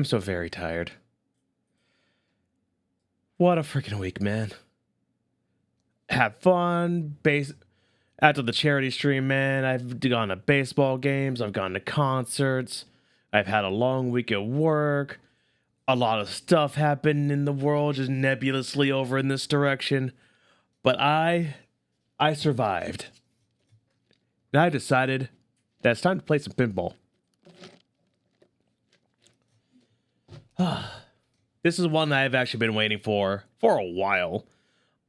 I'm so very tired. What a freaking week, man. Have fun. After the charity stream, man, I've gone to baseball games. I've gone to concerts. I've had a long week at work. A lot of stuff happened in the world, just nebulously over in this direction. But I survived. And I decided that it's time to play some pinball. This is one that I've actually been waiting for a while.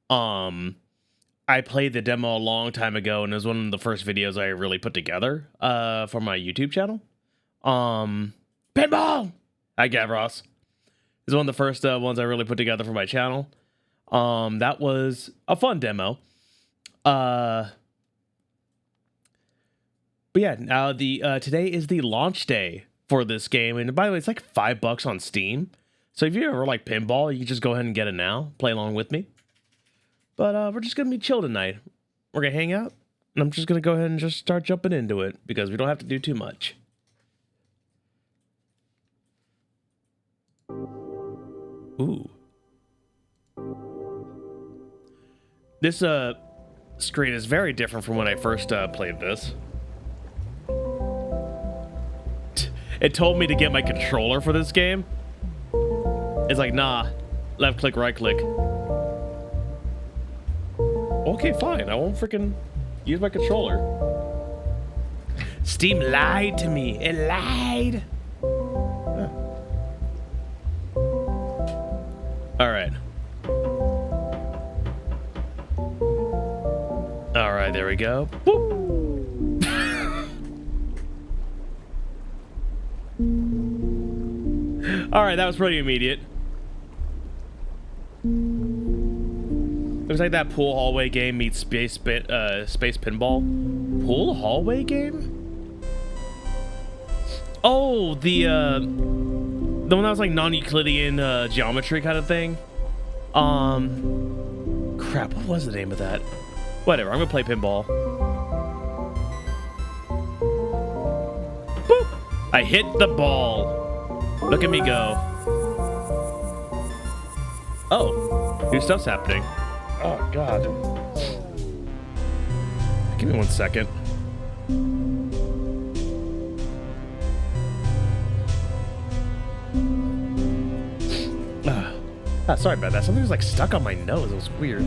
I played the demo a long time ago, and it was one of the first videos I really put together for my YouTube channel. Pinball! Hi, Gavros. It's one of the first ones I really put together for my channel. That was a fun demo. But yeah, now today is the launch day for this game, and by the way, it's like $5 on Steam. So if you ever like pinball, you can just go ahead and get it now. Play along with me. But we're just gonna be chill tonight. We're gonna hang out, and I'm just gonna go ahead and just start jumping into it because we don't have to do too much. Ooh. This screen is very different from when I first played this. It told me to get my controller for this game. It's like, nah, left click, right click. Okay, fine. I won't freaking use my controller. Steam lied to me. It lied. All right. All right, there we go. Woo. All right, that was pretty immediate. Looks like that pool hallway game meets space pinball. Pool hallway game? Oh, the one that was like non-Euclidean geometry kind of thing. Crap, what was the name of that? Whatever, I'm gonna play pinball. Boop! I hit the ball. Look at me go. Oh, new stuff's happening. Oh, God. Give me 1 second. Sorry about that. Something was like stuck on my nose. It was weird.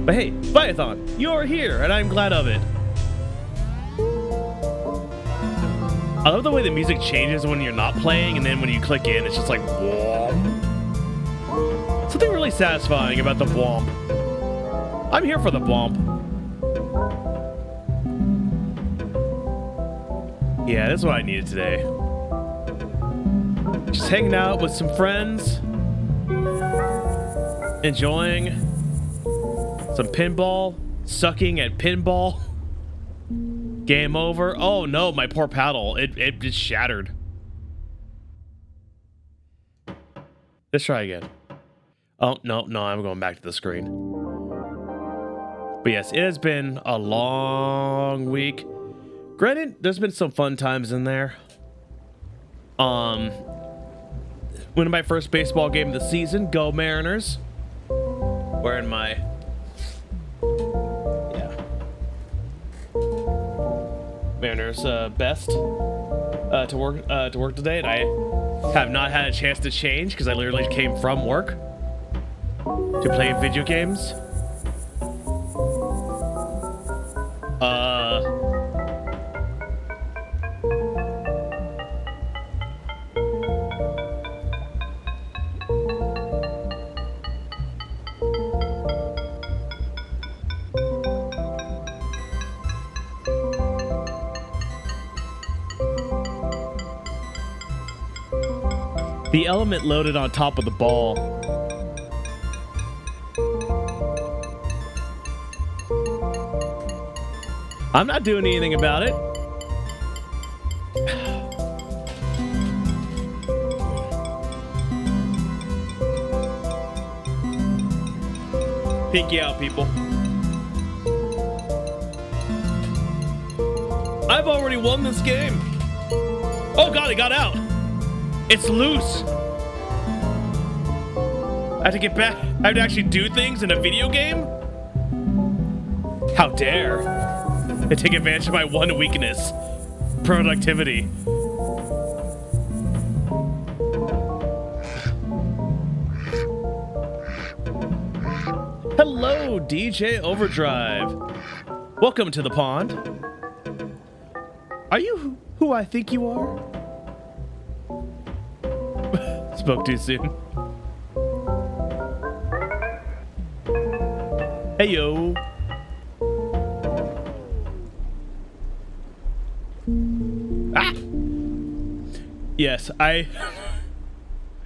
But hey, Phaethon, you're here, and I'm glad of it. I love the way the music changes when you're not playing, and then when you click in, it's just like, whoa. Something really satisfying about the womp. I'm here for the womp. Yeah, that's what I needed today. Just hanging out with some friends. Enjoying some pinball. Sucking at pinball. Game over. Oh no, my poor paddle. It just shattered. Let's try again. Oh, no, I'm going back to the screen. But yes, it has been a long week. Granted, there's been some fun times in there. Winning my first baseball game of the season. Go Mariners. Wearing my... yeah. Mariners best to work today. And I have not had a chance to change because I literally came from work to play video games. The element loaded on top of the ball. I'm not doing anything about it. Pinky out, people. I've already won this game. Oh god, it got out. It's loose. I have to get back. I have to actually do things in a video game? How dare. They take advantage of my one weakness. Productivity. Hello, DJ Overdrive. Welcome to the pond. Are you who I think you are? Spoke too soon. Hey, yo. Ah! Yes, I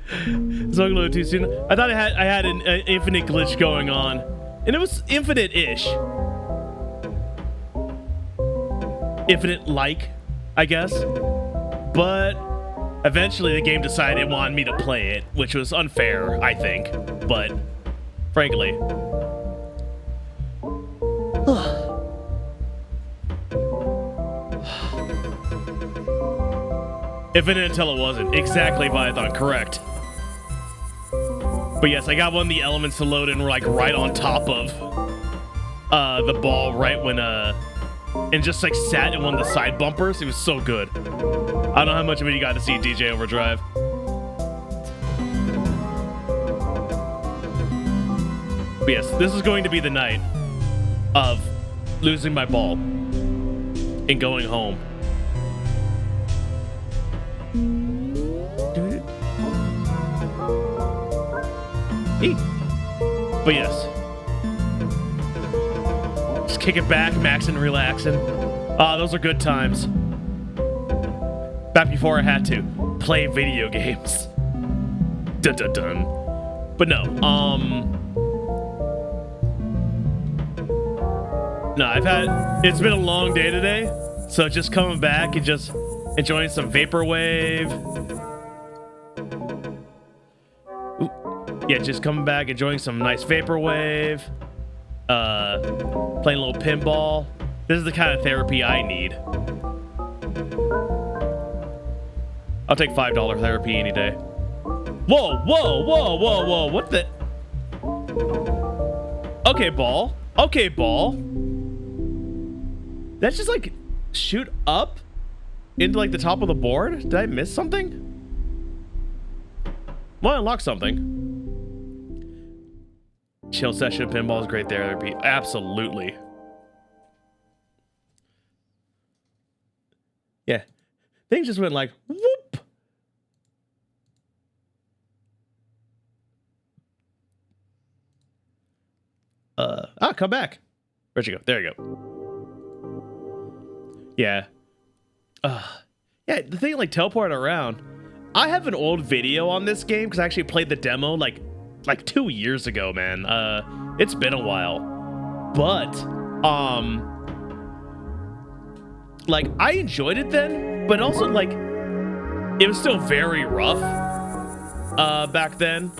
spoke a little too soon. I thought I had an infinite glitch going on, and it was infinite-ish. Infinite-like, I guess. But eventually the game decided it wanted me to play it, which was unfair, I think. But frankly. Infinite until it wasn't. Exactly, Python, correct. But yes, I got one of the elements to load and we're like right on top of the ball right when and just like sat in one of the side bumpers. It was so good. I don't know how much of it you got to see, DJ Overdrive. But yes, this is going to be the night of losing my ball and going home. But yes, just kicking back, maxing, relaxing. Those are good times. Back before I had to play video games. Dun dun dun. But no, it's been a long day today, so just coming back and just enjoying some Vaporwave. Yeah, just coming back, enjoying some nice Vaporwave. Playing a little pinball. This is the kind of therapy I need. I'll take $5 therapy any day. Whoa, whoa, whoa, whoa, whoa. What the? Okay, ball. Okay, ball. That's just like shoot up into like the top of the board? Did I miss something? Well, I unlocked something. Chill session pinball is great therapy. Absolutely. Yeah. Things just went like whoop. Come back. Where'd you go? There you go. Yeah. Yeah, the thing like teleport around. I have an old video on this game because I actually played the demo like 2 years ago, man. It's been a while. But like I enjoyed it then, but also like it was still very rough back then.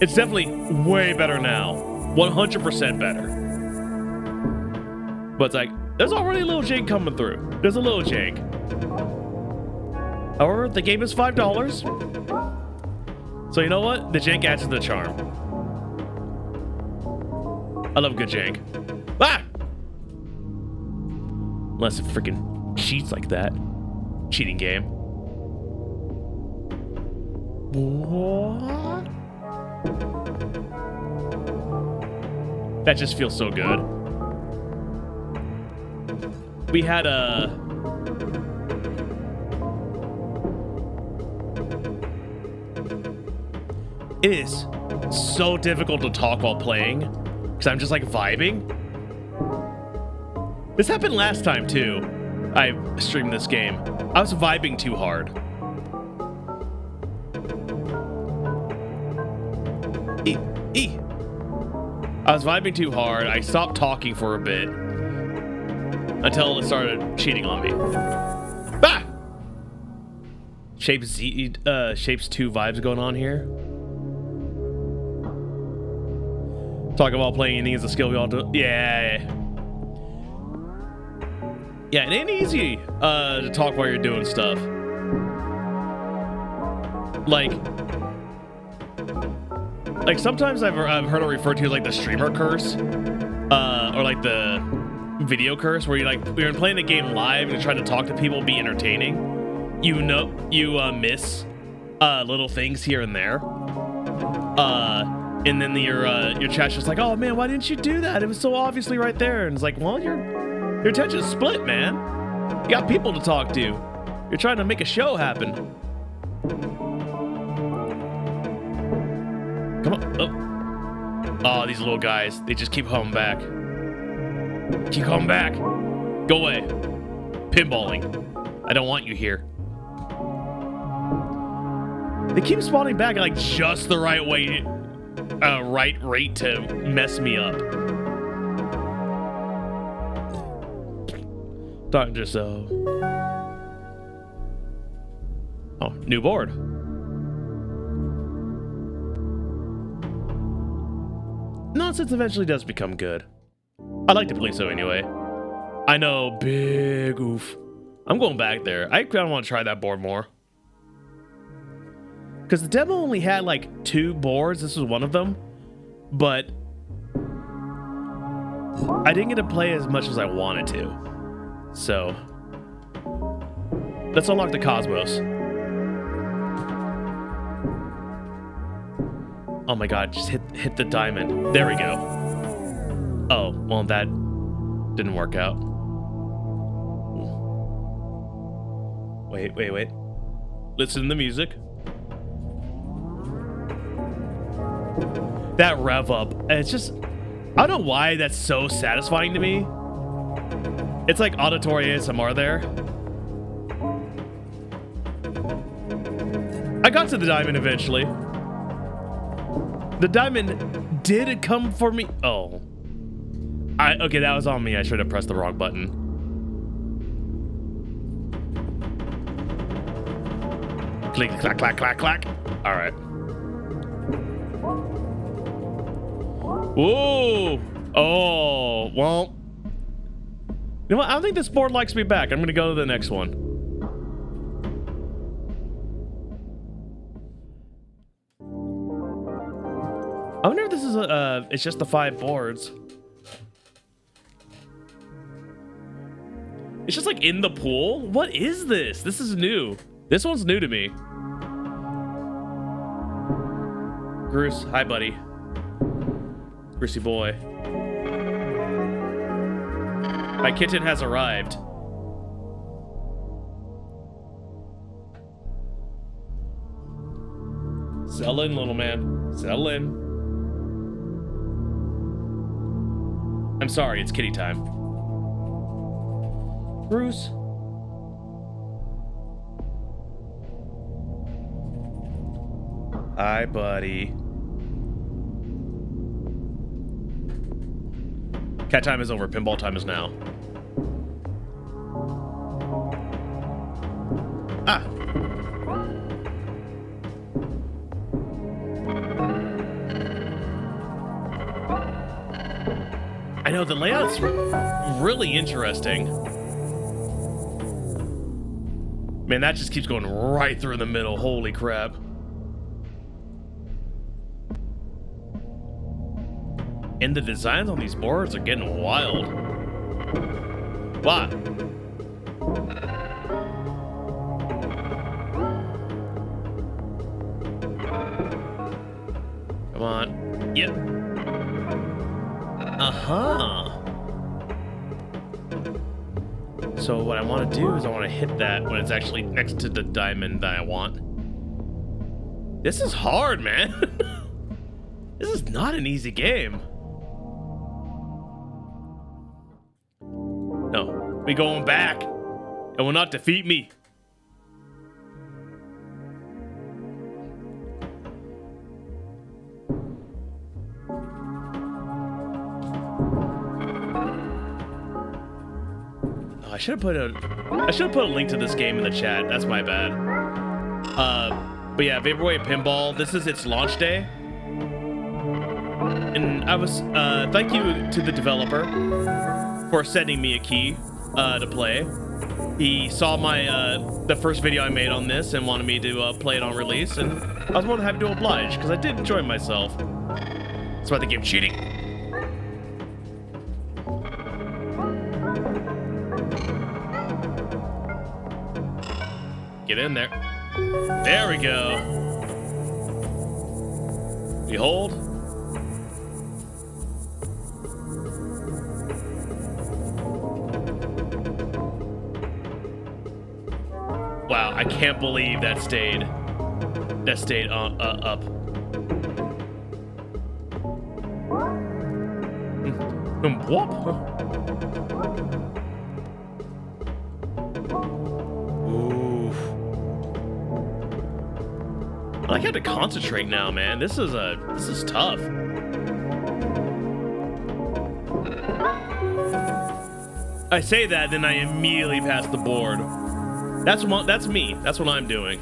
It's definitely way better now. 100% better. But it's like there's already a little jank coming through. There's a little jank. However, the game is $5. So you know what? The jank adds to the charm. I love good jank. Ah! Unless it freaking cheats like that. Cheating game. What? That just feels so good. We had a... It is so difficult to talk while playing because I'm just like vibing. This happened last time too. I streamed this game. I was vibing too hard. I was vibing too hard. I stopped talking for a bit until it started cheating on me. Ah! Shapes 2 vibes going on here. Talk about playing anything is a skill we all do. Yeah. Yeah, it ain't easy to talk while you're doing stuff. Like sometimes I've heard it referred to as like the streamer curse, or like the video curse, where you're playing the game live and you're trying to talk to people, be entertaining. You miss little things here and there, and then your chat's just like, oh man, why didn't you do that? It was so obviously right there. And it's like, well, your attention's split, man. You got people to talk to. You're trying to make a show happen. Come on. Oh, these little guys. They just keep coming back. Keep coming back. Go away. Pinballing. I don't want you here. They keep spawning back at like just the right way, right rate to mess me up. Dr. So. Oh, new board. Nonsense eventually does become good. I like to believe so anyway. I know, big oof. I'm going back there. I kind of want to try that board more. Because the demo only had like 2 boards. This was one of them. But I didn't get to play as much as I wanted to. So let's unlock the Cosmos. Oh my god, just hit the diamond. There we go. Oh, well, that didn't work out. Wait. Listen to the music. That rev up. It's just, I don't know why that's so satisfying to me. It's like auditory ASMR there. I got to the diamond eventually. The diamond did come for me. Oh. Okay, that was on me. I should have pressed the wrong button. Click, clack, clack, clack, clack. All right. Whoa. Oh, well. You know what? I don't think this board likes me back. I'm going to go to the next one. I wonder if this is it's just the 5 boards. It's just like in the pool. What is this? This is new. This one's new to me. Bruce, hi buddy. Brucey boy. My kitten has arrived. Settle in, little man. Settle in. I'm sorry, it's kitty time. Bruce. Hi, buddy. Cat time is over. Pinball time is now. Ah. I know, the layout's really interesting. Man, that just keeps going right through the middle. Holy crap. And the designs on these boards are getting wild. Wow. Come on. Yep. Uh-huh. So what I want to do is I want to hit that when it's actually next to the diamond that I want. This is hard, man. This is not an easy game. No, we going back. It will not defeat me. I should have put a link to this game in the chat. That's my bad. But yeah, Vaporwave Pinball. This is its launch day, and I was thank you to the developer for sending me a key to play. He saw my the first video I made on this and wanted me to play it on release, and I was more than happy to oblige because I did enjoy myself. That's why they game cheating. Get in there. There we go. We hold. Wow, I can't believe that stayed up. Whoop. Oof. I have to concentrate now, man. This is tough. I say that, then I immediately pass the board. That's me. That's what I'm doing.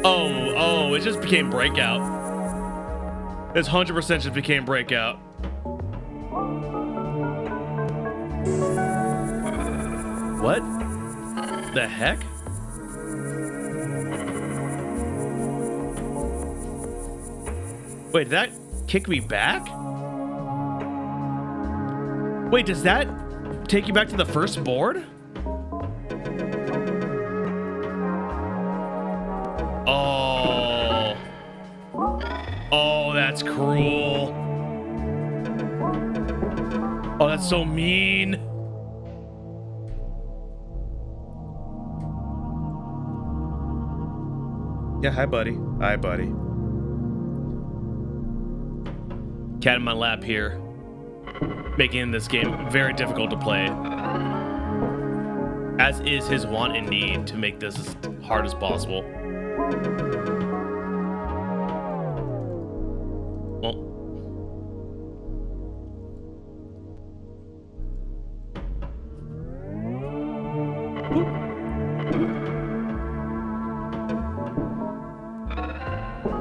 Oh, it just became breakout. It's 100% just became breakout. What the heck? Wait, did that kick me back? Wait, does that take you back to the first board? Oh, that's cruel. Oh, that's so mean. Yeah, hi, buddy. Hi, buddy. Cat in my lap here, making this game very difficult to play, as is his want and need to make this as hard as possible. Well,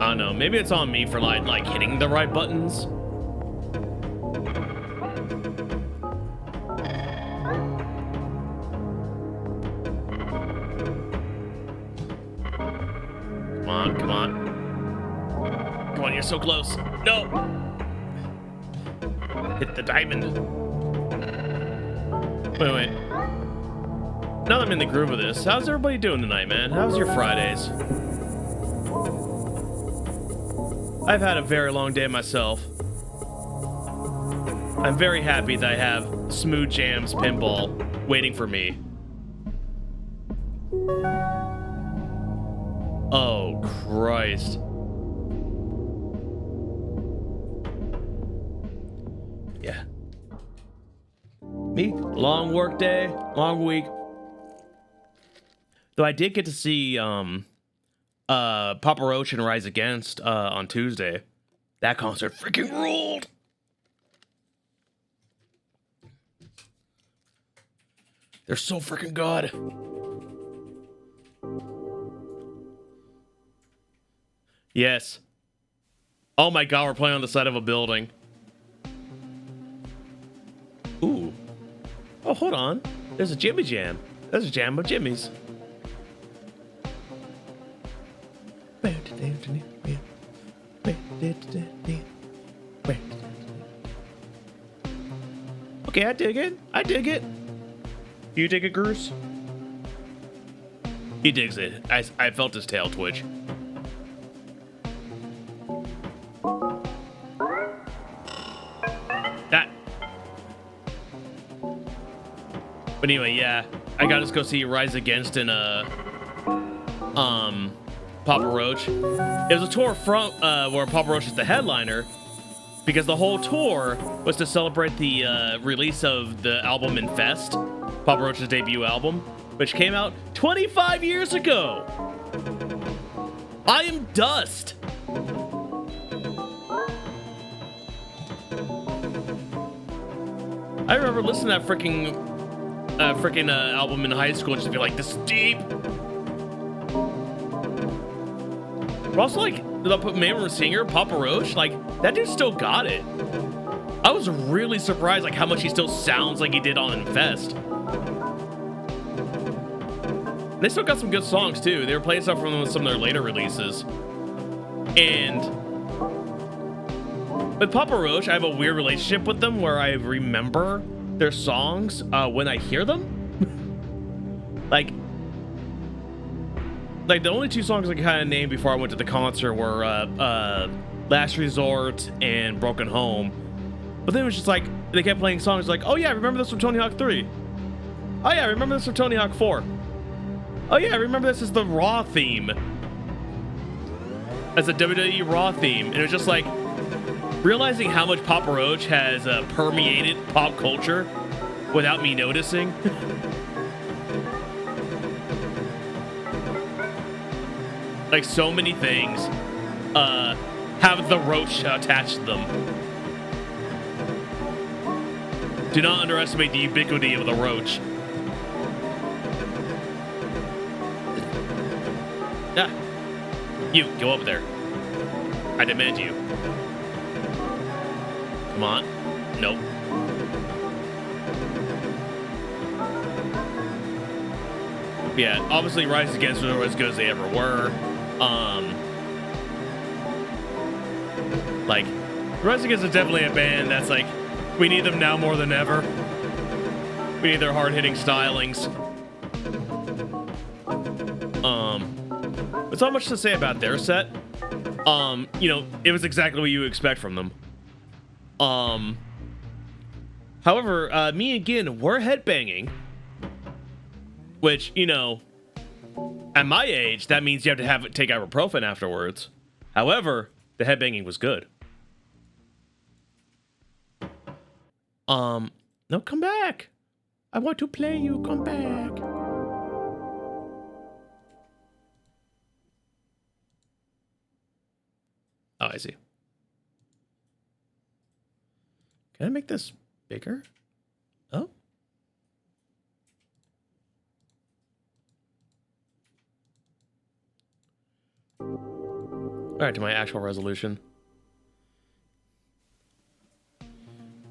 I don't know. Maybe it's on me for like hitting the right buttons. Come on, you're so close. No! Hit the diamond. Wait. Now that I'm in the groove of this, how's everybody doing tonight, man? How's your Fridays? I've had a very long day myself. I'm very happy that I have Smooth Jams Pinball waiting for me. Oh, Christ. Yeah. Me, long work day, long week. Though I did get to see Papa Roach and Rise Against on Tuesday. That concert freaking ruled. They're so freaking good. Yes. Oh my god, we're playing on the side of a building. Ooh. Oh, hold on. There's a Jimmy Jam. There's a jam of Jimmy's. Okay, I dig it. I dig it. You dig it, Bruce? He digs it. I felt his tail twitch. That. But anyway, yeah, I got to go see Rise Against in Papa Roach. It was a tour from where Papa Roach is the headliner, because the whole tour was to celebrate the release of the album Infest, Papa Roach's debut album, which came out 25 years ago. I am dust. I remember listening to that freaking album in high school and just be like, this is deep. But also, like, the main singer, Papa Roach, like, that dude still got it. I was really surprised, like, how much he still sounds like he did on Infest. They still got some good songs too. They were playing stuff from some of their later releases. And with Papa Roach, I have a weird relationship with them where I remember their songs when I hear them. like the only two songs I kind of named before I went to the concert were Last Resort and Broken Home. But then it was just like, they kept playing songs like, oh yeah, I remember this from Tony Hawk 3. Oh yeah, I remember this from Tony Hawk 4. Oh yeah, I remember this as the Raw theme. As a WWE Raw theme. And it was just like, realizing how much Papa Roach has permeated pop culture without me noticing. Like, so many things have the Roach attached to them. Do not underestimate the ubiquity of the Roach. Ah. You, go over there. I demand you. Come on. Nope. Yeah, obviously Rise Against were as good as they ever were. Like, Rise Against is definitely a band that's like, we need them now more than ever. We need their hard-hitting stylings. There's not much to say about their set. You know, it was exactly what you would expect from them. However, me and Gin were headbanging, which, you know, at my age, that means you have to take ibuprofen afterwards. However, the headbanging was good. No, come back. I want to play you. Come back. Oh, I see. Can I make this bigger? Oh. All right, to my actual resolution.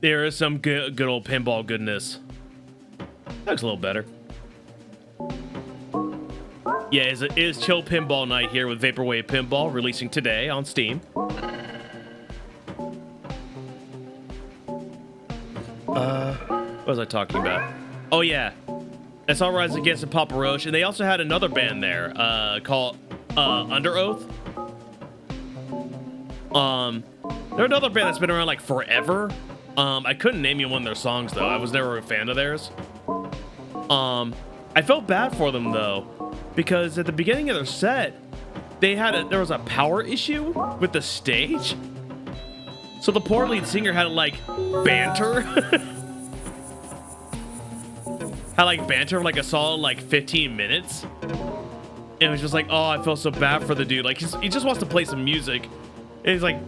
There is some good old pinball goodness. That looks a little better. Yeah, it is Chill Pinball Night here with Vaporwave Pinball, releasing today on Steam. What was I talking about? Oh yeah, I saw Rise Against and Papa Roach, and they also had another band there called Under Oath. They're another band that's been around like forever. I couldn't name you one of their songs though. I was never a fan of theirs. I felt bad for them though, because at the beginning of their set, there was a power issue with the stage. So the poor lead singer had to like banter. Had like banter for like a solid like 15 minutes. And it was just like, oh, I feel so bad for the dude. Like he just wants to play some music. And he's like,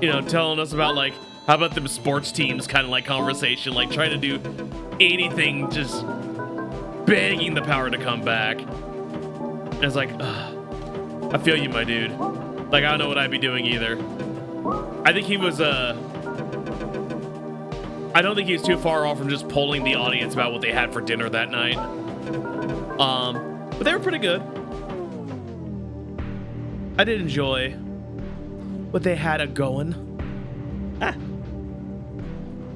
you know, telling us about like, how about them sports teams kind of like conversation, like trying to do anything, just begging the power to come back. And it's like, ugh, I feel you, my dude. Like, I don't know what I'd be doing either. I think he was, I don't think he was too far off from just polling the audience about what they had for dinner that night. But they were pretty good. I did enjoy what they had going. Ah.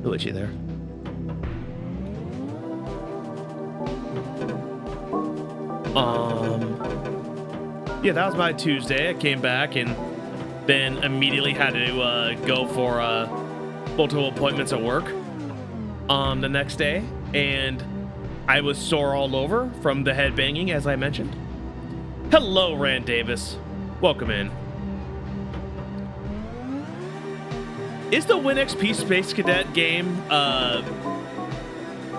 Who is you there? Yeah, that was my Tuesday. I came back and then immediately had to go for multiple appointments at work the next day, and I was sore all over from the headbanging, as I mentioned. Hello, Rand Davis. Welcome in. Is the WinXP Space Cadet game,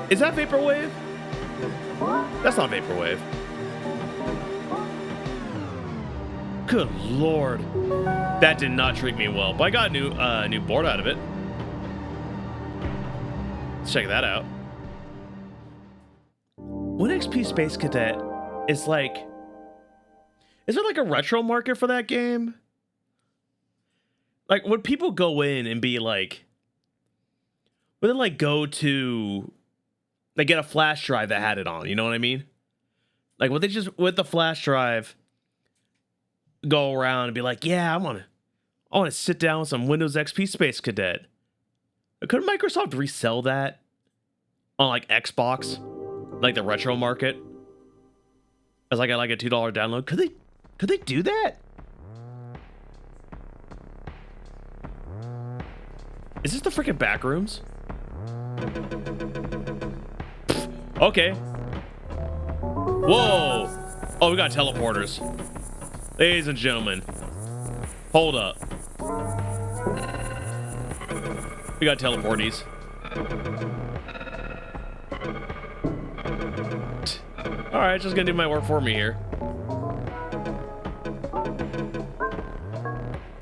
is that Vaporwave? That's not Vaporwave. Good lord. That did not treat me well, but I got a new board out of it. Let's check that out. WinXP Space Cadet is like... Is there like a retro market for that game? Like, would people go in and be like... Would they like go to... Like get a flash drive that had it on, you know what I mean? Like, would they just, with the flash drive, go around and be like, yeah, I want to sit down with some Windows XP Space Cadet. Could Microsoft resell that on like Xbox, like the retro market, as like a $2 download? Could they do that? Is this the freaking back rooms? Okay. Whoa. Oh, we got teleporters. Ladies and gentlemen, hold up. We got teleporties. All right, just gonna do my work for me here.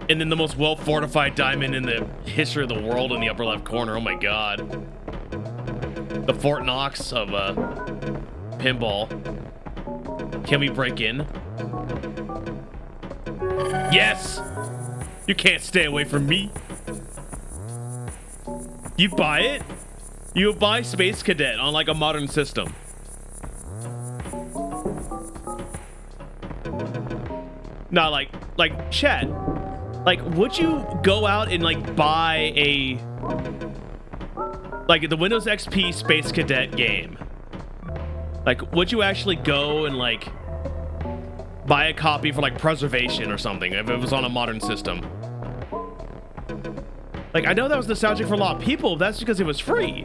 And then the most well-fortified diamond in the history of the world in the upper left corner. Oh my god. The Fort Knox of pinball. Can we break in? Yes! You can't stay away from me. You buy it? You buy Space Cadet on like a modern system. Not like chat. Like, would you go out and like buy a like the Windows XP Space Cadet game? Like, would you actually go and like buy a copy for like preservation or something if it was on a modern system? Like, I know that was nostalgic for a lot of people, but that's because it was free.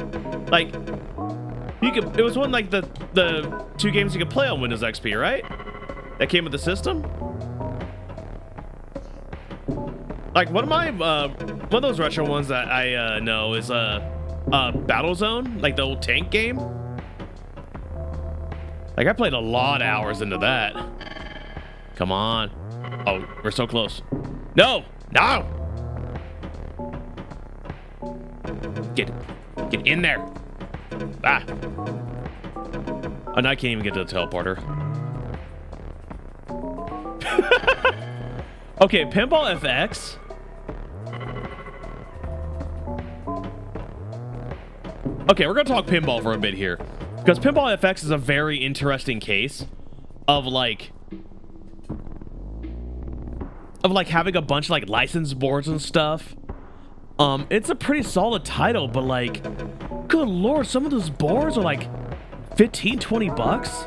Like, you could, it was one like the 2 games you could play on Windows XP, right? That came with the system. Like, one of those retro ones that I know is Battlezone, like the old tank game. Like, I played a lot of hours into that. Come on. Oh, we're so close. No! No! Get in there. Ah. Oh, now I can't even get to the teleporter. Okay, Pinball FX. Okay, we're gonna talk pinball for a bit here, because Pinball FX is a very interesting case of like having a bunch of like license boards and stuff. It's a pretty solid title, but like, good lord, some of those boards are like 15, 20 bucks.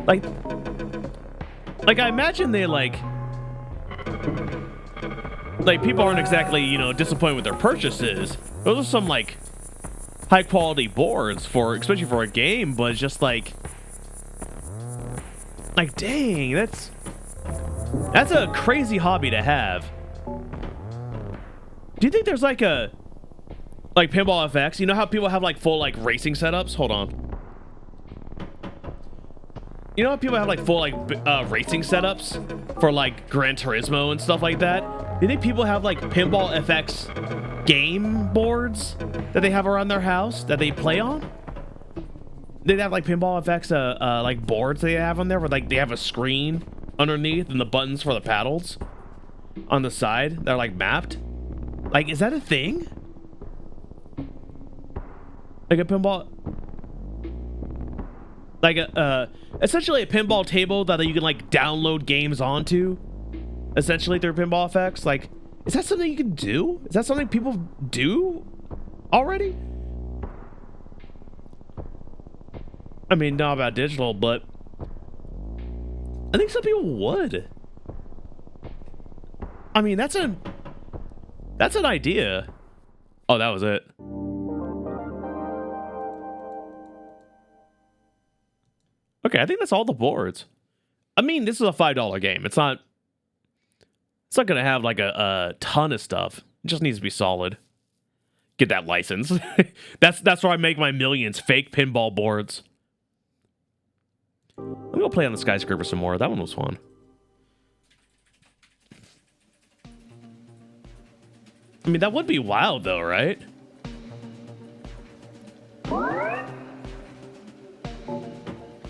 Like I imagine they like people aren't exactly, you know, disappointed with their purchases. Those are some like high quality boards for, especially for a game, but it's just like dang, that's a crazy hobby to have. Do you think there's like a Pinball FX? You know how people have like full like racing setups? Hold on. You know how people have like full like racing setups for like Gran Turismo and stuff like that? Do you think people have like Pinball FX game boards that they have around their house that they play on? They have like Pinball FX like boards they have on there where like they have a screen underneath and the buttons for the paddles on the side. They're like mapped. Like, is that a thing? Like a pinball, like essentially a pinball table that you can like download games onto, essentially through Pinball FX. Like, is that something you can do? Is that something people do already? I mean, not about digital, but I think some people would. I mean, that's an idea. Oh, that was it. Okay, I think that's all the boards. I mean, this is a $5 game. It's not gonna have like a ton of stuff. It just needs to be solid. Get that license. That's where I make my millions. Fake pinball boards. Let me go play on the skyscraper some more. That one was fun. I mean, that would be wild though, right?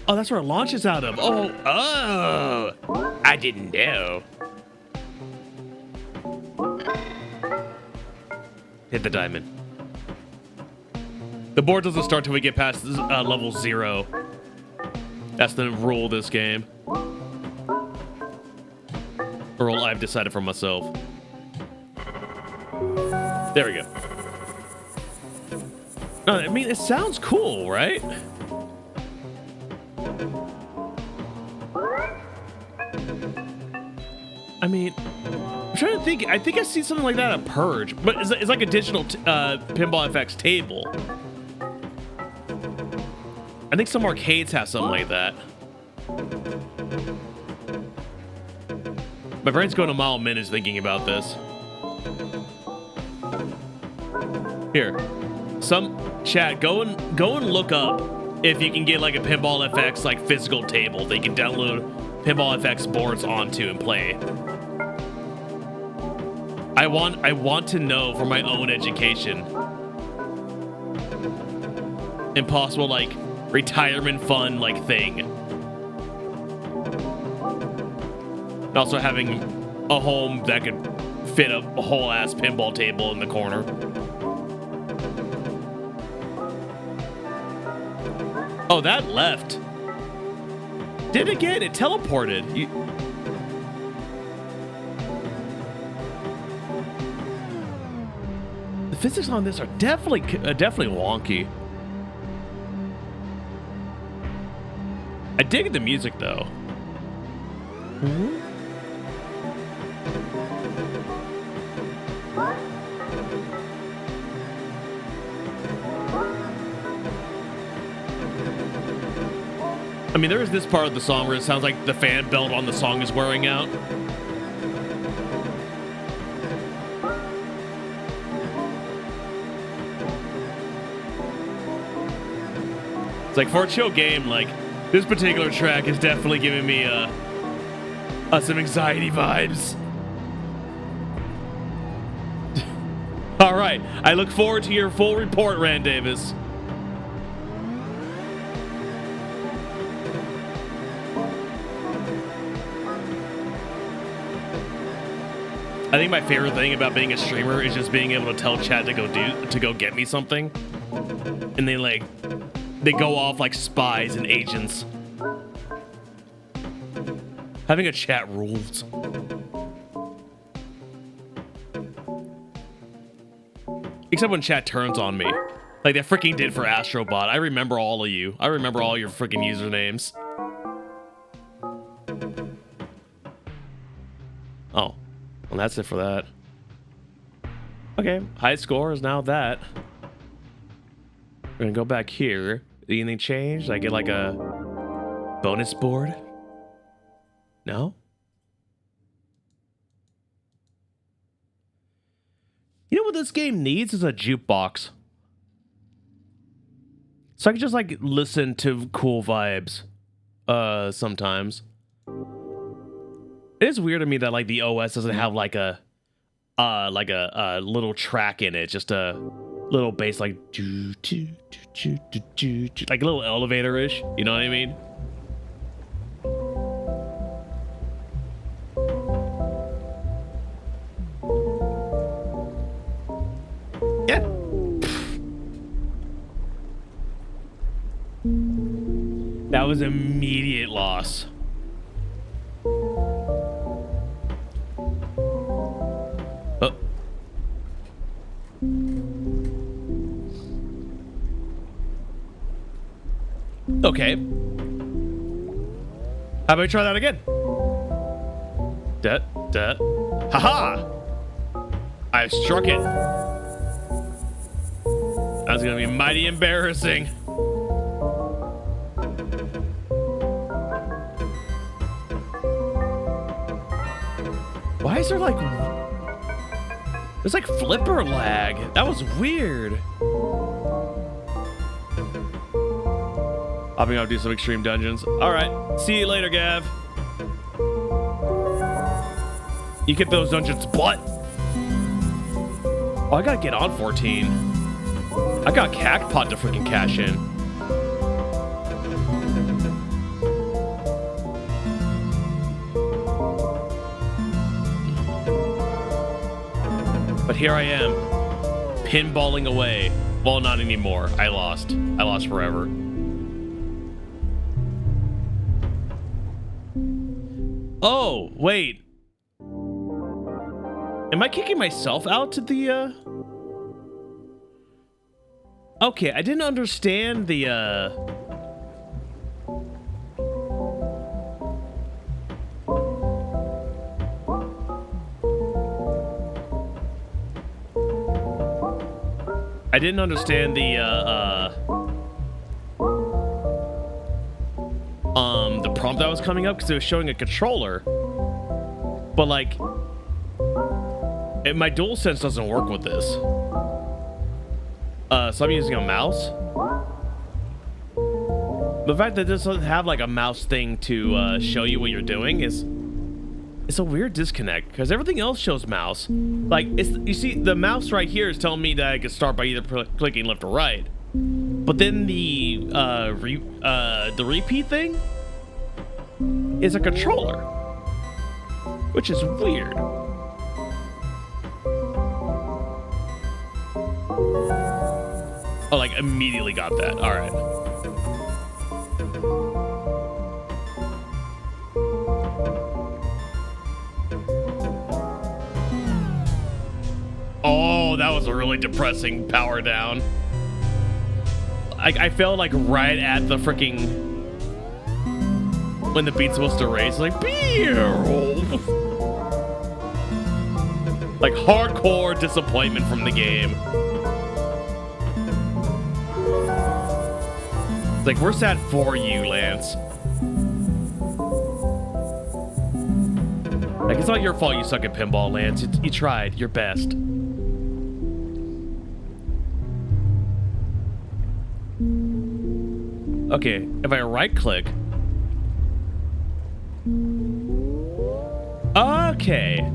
Oh, that's where it launches out of. Oh, I didn't know. Hit the diamond. The board doesn't start till we get past level 0. That's the rule of this game. A rule I've decided for myself. There we go. No, I mean, it sounds cool, right? I mean, I'm trying to think. I think I see something like that at Purge, but it's like a digital Pinball FX table. I think some arcades have something like that. My brain's going a mile a minute thinking about this. Here, some chat, go and look up if you can get like a Pinball FX like physical table that you can download Pinball FX boards onto and play. I want to know for my own education. Impossible like retirement fund like thing. And also having a home that could fit a whole ass pinball table in the corner. Oh, that left. Did it again? It teleported. The physics on this are definitely wonky. I dig the music though. Mm-hmm. I mean, there is this part of the song where it sounds like the fan belt on the song is wearing out. It's like, for a chill game, like, this particular track is definitely giving me some anxiety vibes. All right, I look forward to your full report, Rand Davis. I think my favorite thing about being a streamer is just being able to tell chat to go get me something, and they go off like spies and agents. Having a chat rules. Except when chat turns on me, like they freaking did for Astrobot. I remember all of you. I remember all your freaking usernames. Oh. Well, that's it for that. Okay, high score is now that. We're gonna go back here. Anything changed? I get like a bonus board? No? You know what this game needs is a jukebox. So I can just like listen to cool vibes sometimes. It is weird to me that like the OS doesn't have like a little track in it, just a little bass like like a little elevator-ish, you know what I mean? Yeah. That was immediate loss. Okay. How about we try that again? Haha! I struck it. That's gonna be mighty embarrassing. Why is there like... There's like flipper lag. That was weird. Hopping off to do some extreme dungeons. All right, see you later, Gav. You get those dungeons, butt. Oh, I gotta get on 14. I got Cactpot to freaking cash in. But here I am, pinballing away. Well, not anymore. I lost. I lost forever. Oh, wait. Am I kicking myself out to the, Okay, I didn't understand the, I didn't understand the prompt that was coming up because it was showing a controller, but like, my DualSense doesn't work with this. So I'm using a mouse. The fact that this doesn't have like a mouse thing to show you what you're doing it's a weird disconnect because everything else shows mouse. Like you see the mouse right here is telling me that I can start by either clicking left or right, but then the repeat thing is a controller, which is weird. Oh, like immediately got that. All right. Oh, that was a really depressing power down. I felt like right at the freaking when the beat's supposed to raise, like like hardcore disappointment from the game. It's like, we're sad for you, Lance. Like, it's not your fault you suck at pinball, Lance. You tried your best. Okay, if I right click. Okay.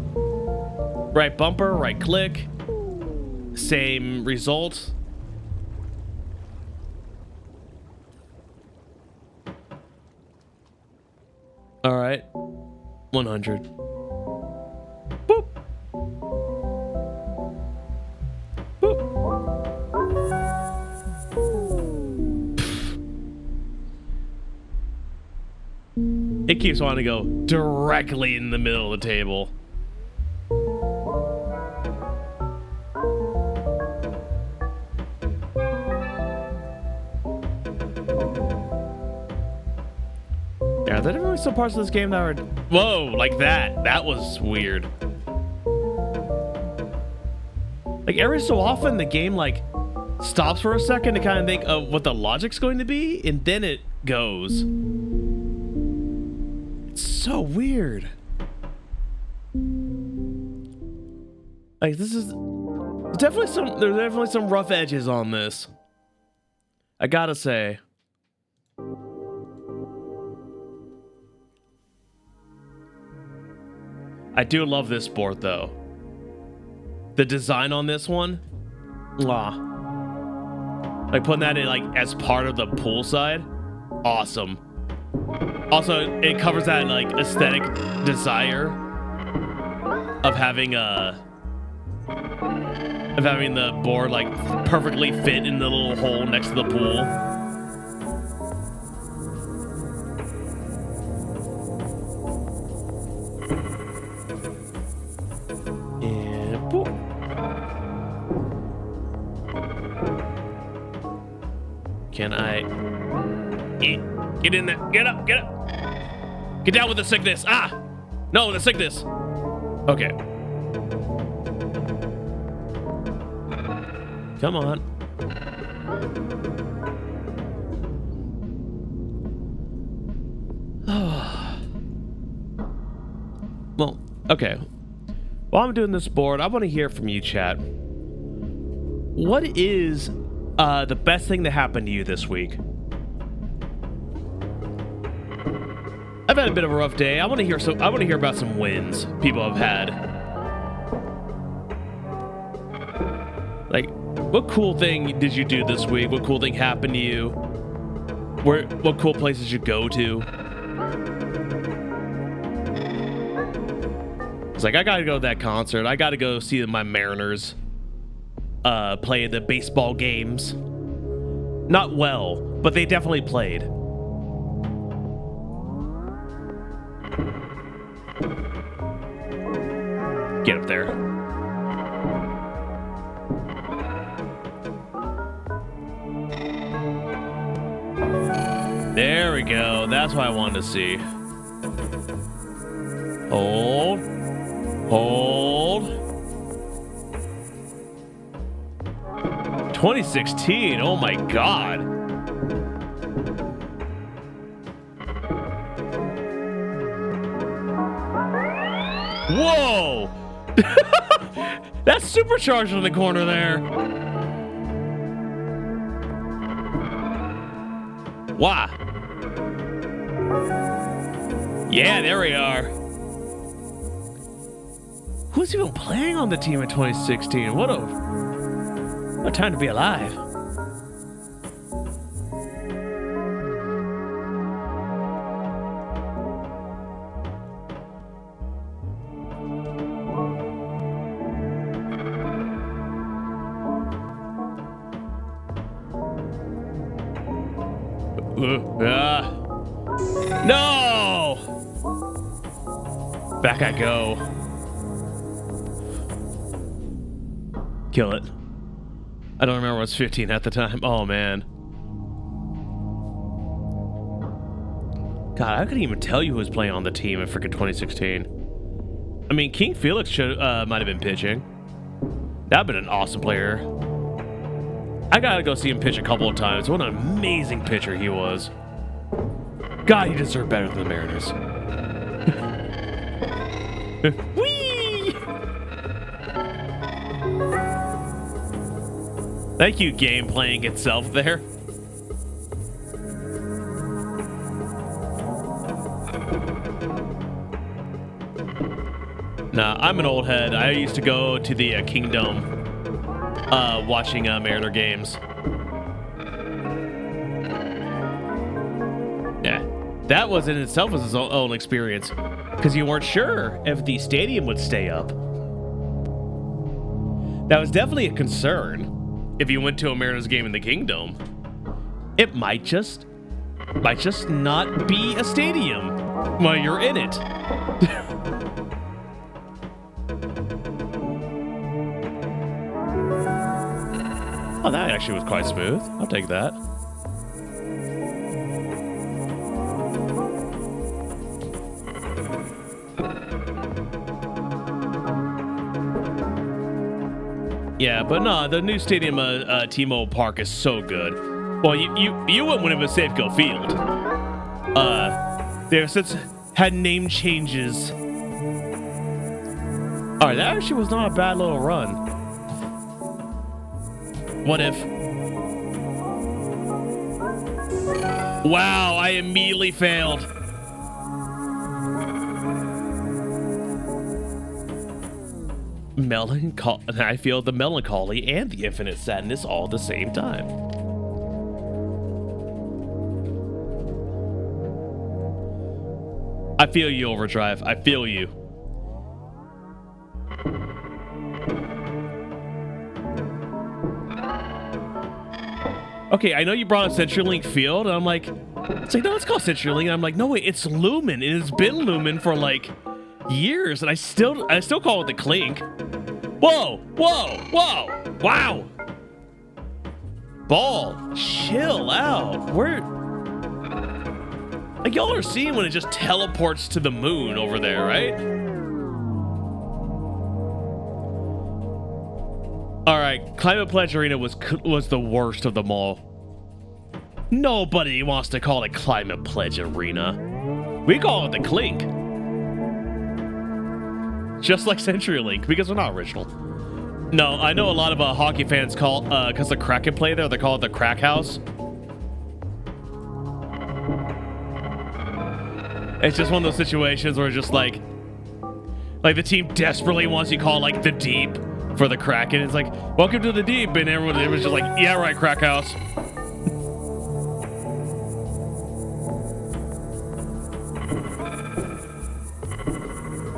Right bumper, right click. Same result. All right. 100. Boop. Boop. It keeps wanting to go directly in the middle of the table. Yeah, are there definitely some parts of this game that are... Whoa, like that. That was weird. Like, every so often, the game, like, stops for a second to kind of think of what the logic's going to be, and then it goes. It's so weird. Like, this is... There's definitely some rough edges on this. I gotta say. I do love this board, though. The design on this one, like putting that in like as part of the pool side, awesome. Also, it covers that like aesthetic desire of having the board like perfectly fit in the little hole next to the pool. Can I get in there? Get up, get up. Get down with the sickness. Ah, no, the sickness. Okay. Come on. Well, okay. While I'm doing this board, I want to hear from you, chat. What is the best thing that happened to you this week? I've had a bit of a rough day. I want to hear about some wins people have had. Like, what cool thing did you do this week? What cool thing happened to you? What cool places did you go to? It's like, I gotta go to that concert. I gotta go see my Mariners play the baseball games. Not well, but they definitely played. Get up there. There we go. That's what I wanted to see. Hold. Hold. 2016. Oh my God. Whoa. That's supercharged in the corner there. Wow. Yeah, there we are. Who's even playing on the team in 2016? What a time to be alive. No! Back I go. Kill it. I don't remember, I was 15 at the time. Oh, man. God, I couldn't even tell you who was playing on the team in freaking 2016. I mean, King Felix should might have been pitching. That'd been an awesome player. I gotta go see him pitch a couple of times. What an amazing pitcher he was. God, he deserved better than the Mariners. Whee! Thank you, game playing itself there. Nah, I'm an old head. I used to go to the Kingdom watching Mariner games. Yeah, that was in itself was its own experience because you weren't sure if the stadium would stay up. That was definitely a concern. If you went to a Mariners game in the Kingdom, it might just not be a stadium while you're in it. Oh, that actually was quite smooth. I'll take that. Yeah, but no, the new stadium, T-Mobile Park is so good. Well, you went when it was Safeco Field. They've since had name changes. All right, that actually was not a bad little run. What if? Wow, I immediately failed. I feel the melancholy and the infinite sadness all at the same time. I feel you, Overdrive. I feel you. Okay, I know you brought up CenturyLink Field, and I'm like, it's like, no, it's called CenturyLink. And I'm like, no, wait, it's Lumen. It has been Lumen for like years, and I still call it the Clink. Whoa, whoa, whoa, wow. Ball, chill out. Like, y'all are seeing when it just teleports to the moon over there, right? All right, Climate Pledge Arena was the worst of them all. Nobody wants to call it Climate Pledge Arena. We call it the Clink. Just like CenturyLink, because we're not original. No, I know a lot of hockey fans call, because the Kraken play there, they call it the Crack House. It's just one of those situations where it's just like the team desperately wants you to call it like the Deep for the Kraken. It's like, welcome to the Deep, and everyone was just like, yeah, right, Crack House.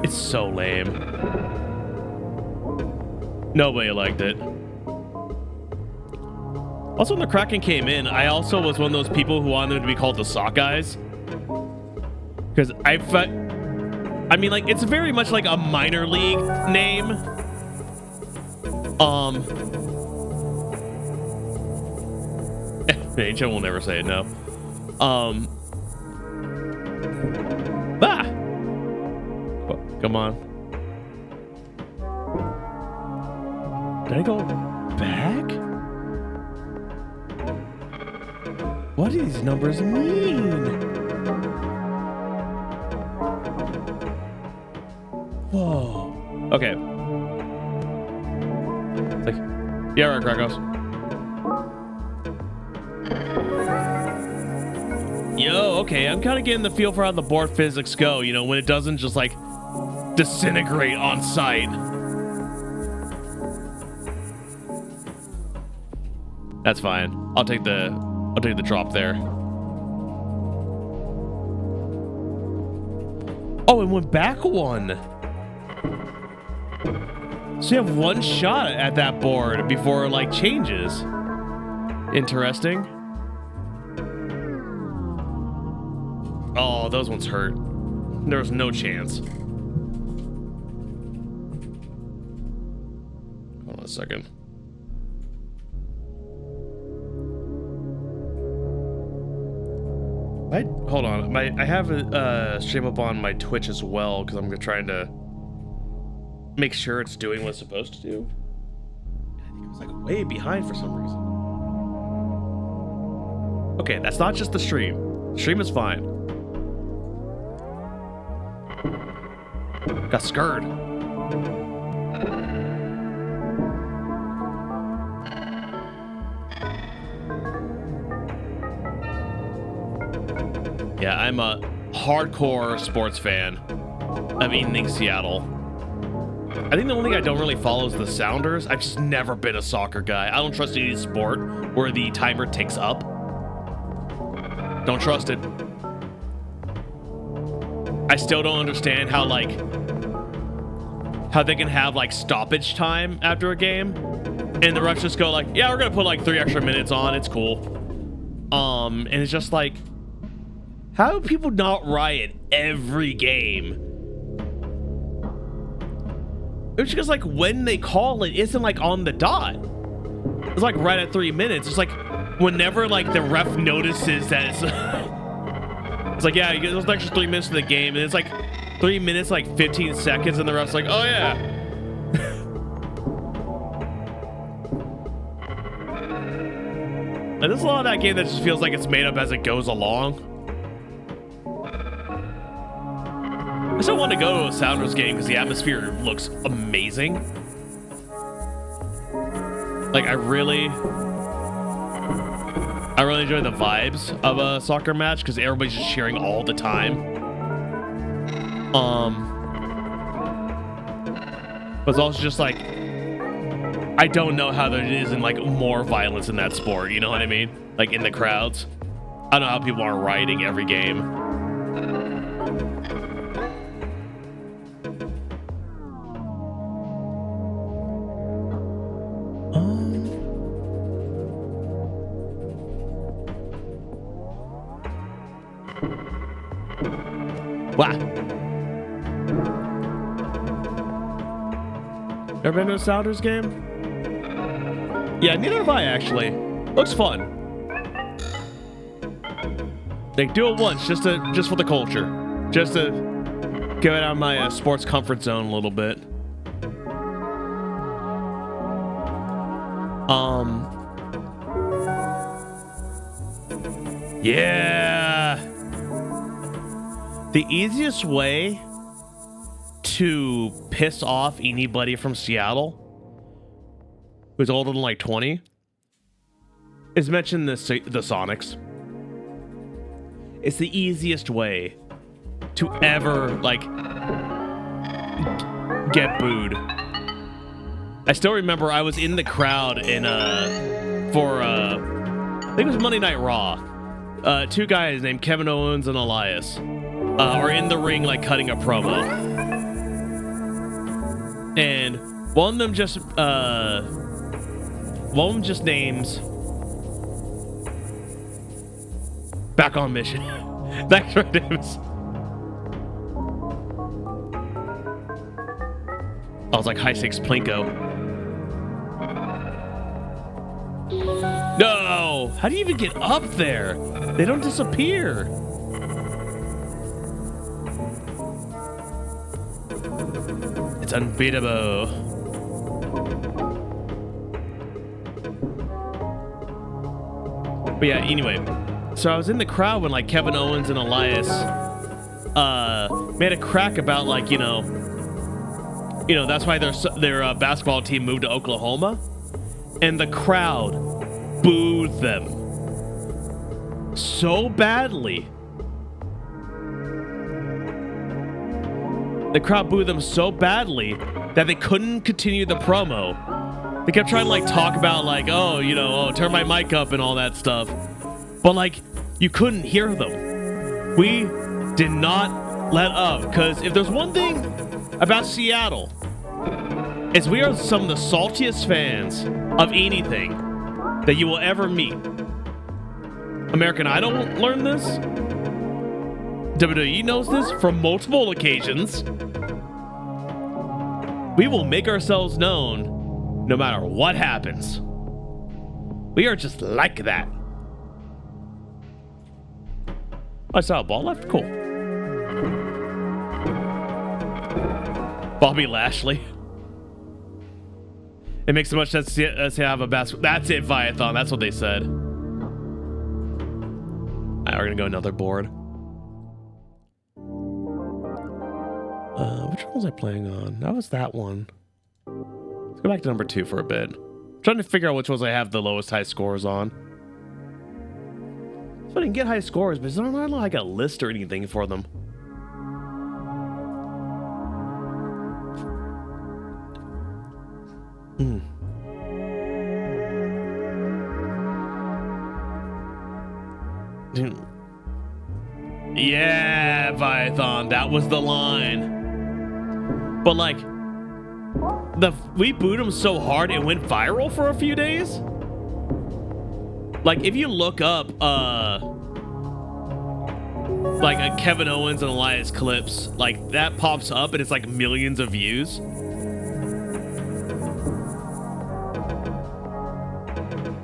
It's so lame. Nobody liked it. Also, when the Kraken came in, I also was one of those people who wanted them to be called the Sock Eyes. Because I I mean, like, it's very much like a minor league name. NHL will never say it, no. Oh, come on. Did I go back? What do these numbers mean? Whoa. Okay. It's like, yeah, right, Krakos. Yo, okay, I'm kind of getting the feel for how the board physics go, you know, when it doesn't just like disintegrate on sight. That's fine. I'll take the drop there. Oh, it went back one. So you have one shot at that board before it like changes. Interesting. Oh, those ones hurt. There was no chance. Hold on a second. Hold on. I have a stream up on my Twitch as well because I'm trying to make sure it's doing what it's supposed to do. I think it was like way behind for some reason. Okay, that's not just the stream. The stream is fine. Got scared. Yeah, I'm a hardcore sports fan of anything Seattle. I think the only thing I don't really follow is the Sounders. I've just never been a soccer guy. I don't trust any sport where the timer ticks up. Don't trust it. I still don't understand how they can have like stoppage time after a game and the refs just go like, yeah, we're gonna put like 3 extra minutes on, it's cool. And it's just like, how do people not riot every game? It's just like when they call it isn't like on the dot. It's like right at 3 minutes. It's like whenever like the ref notices that it's it's like, yeah, you get those extra 3 minutes of the game, and it's like 3 minutes, like 15 seconds, and the ref's like, oh yeah. And there's a lot of that game that just feels like it's made up as it goes along. I still want to go to a Sounders game because the atmosphere looks amazing. Like, I really enjoy the vibes of a soccer match because everybody's just cheering all the time. But it's also just like, I don't know how there isn't like more violence in that sport. You know what I mean? Like in the crowds. I don't know how people aren't rioting every game. Wow. Ever been to a Sounders game? Yeah, neither have I actually. Looks fun. They do it once just for the culture, just to get out of my sports comfort zone a little bit. Yeah. The easiest way to piss off anybody from Seattle who's older than like 20 is mention the Sonics. It's the easiest way to ever like get booed. I still remember I was in the crowd in for I think it was Monday Night Raw. Two guys named Kevin Owens and Elias are in the ring like cutting a promo, and one of them just names Back on Mission. That's what it is. I was like high stakes Plinko. No! How do you even get up there? They don't disappear. It's unbeatable. But yeah, anyway. So I was in the crowd when like Kevin Owens and Elias made a crack about like, you know, that's why their basketball team moved to Oklahoma. And the crowd booed them so badly. The crowd booed them so badly that they couldn't continue the promo. They kept trying to like talk about like, oh, you know, turn my mic up and all that stuff. But like, you couldn't hear them. We did not let up, because if there's one thing about Seattle, is we are some of the saltiest fans of anything that you will ever meet. American Idol learned this. WWE knows this from multiple occasions. We will make ourselves known no matter what happens. We are just like that. I saw a ball left. Cool. Bobby Lashley. It makes so much sense to have a basketball. That's it, Viathon. That's what they said. All right, we're gonna go another board. Which one was I playing on? That was that one. Let's go back to number 2 for a bit. I'm trying to figure out which ones I have the lowest high scores on. So I didn't get high scores, but I don't have like a list or anything for them. Yeah, Viathon, that was the line. But like, we booed him so hard it went viral for a few days. Like, if you look up like a Kevin Owens and Elias clips, like that pops up and it's like millions of views.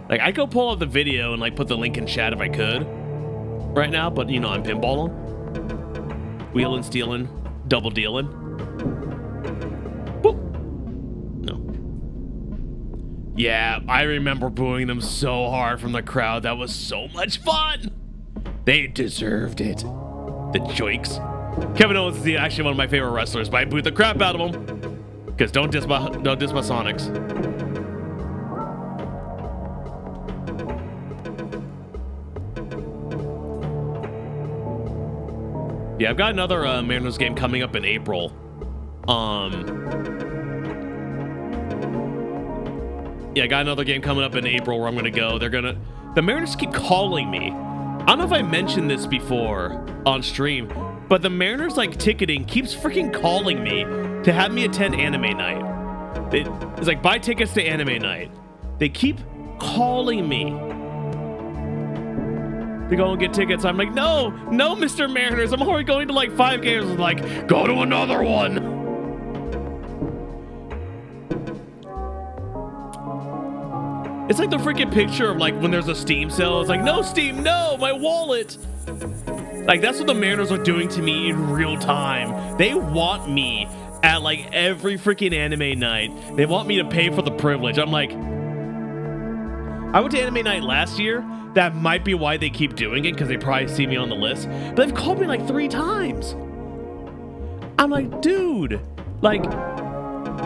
Like, I could pull up the video and like put the link in chat if I could right now, but you know, I'm pinballing, wheeling, stealing, double dealing. Boop. No. Yeah, I remember booing them so hard from the crowd. That was so much fun. They deserved it. The joiks. Kevin Owens is actually one of my favorite wrestlers, but I booed the crap out of him. Because don't diss my Sonics. Yeah, I've got another Mariners game coming up in April. Yeah, I got another game coming up in April where I'm gonna go. The Mariners keep calling me. I don't know if I mentioned this before on stream, but the Mariners like ticketing keeps freaking calling me to have me attend anime night. It's like, buy tickets to anime night. They keep calling me to go and get tickets. I'm like, no, Mr. Mariners, I'm already going to like 5 games. I'm like, go to another one. It's like the freaking picture of like when there's a Steam sale. It's like, no Steam, no, my wallet. Like, that's what the Mariners are doing to me in real time. They want me at like every freaking anime night. They want me to pay for the privilege. I'm like, I went to anime night last year. That might be why they keep doing it, because they probably see me on the list. But they've called me like 3 times. I'm like, dude, like,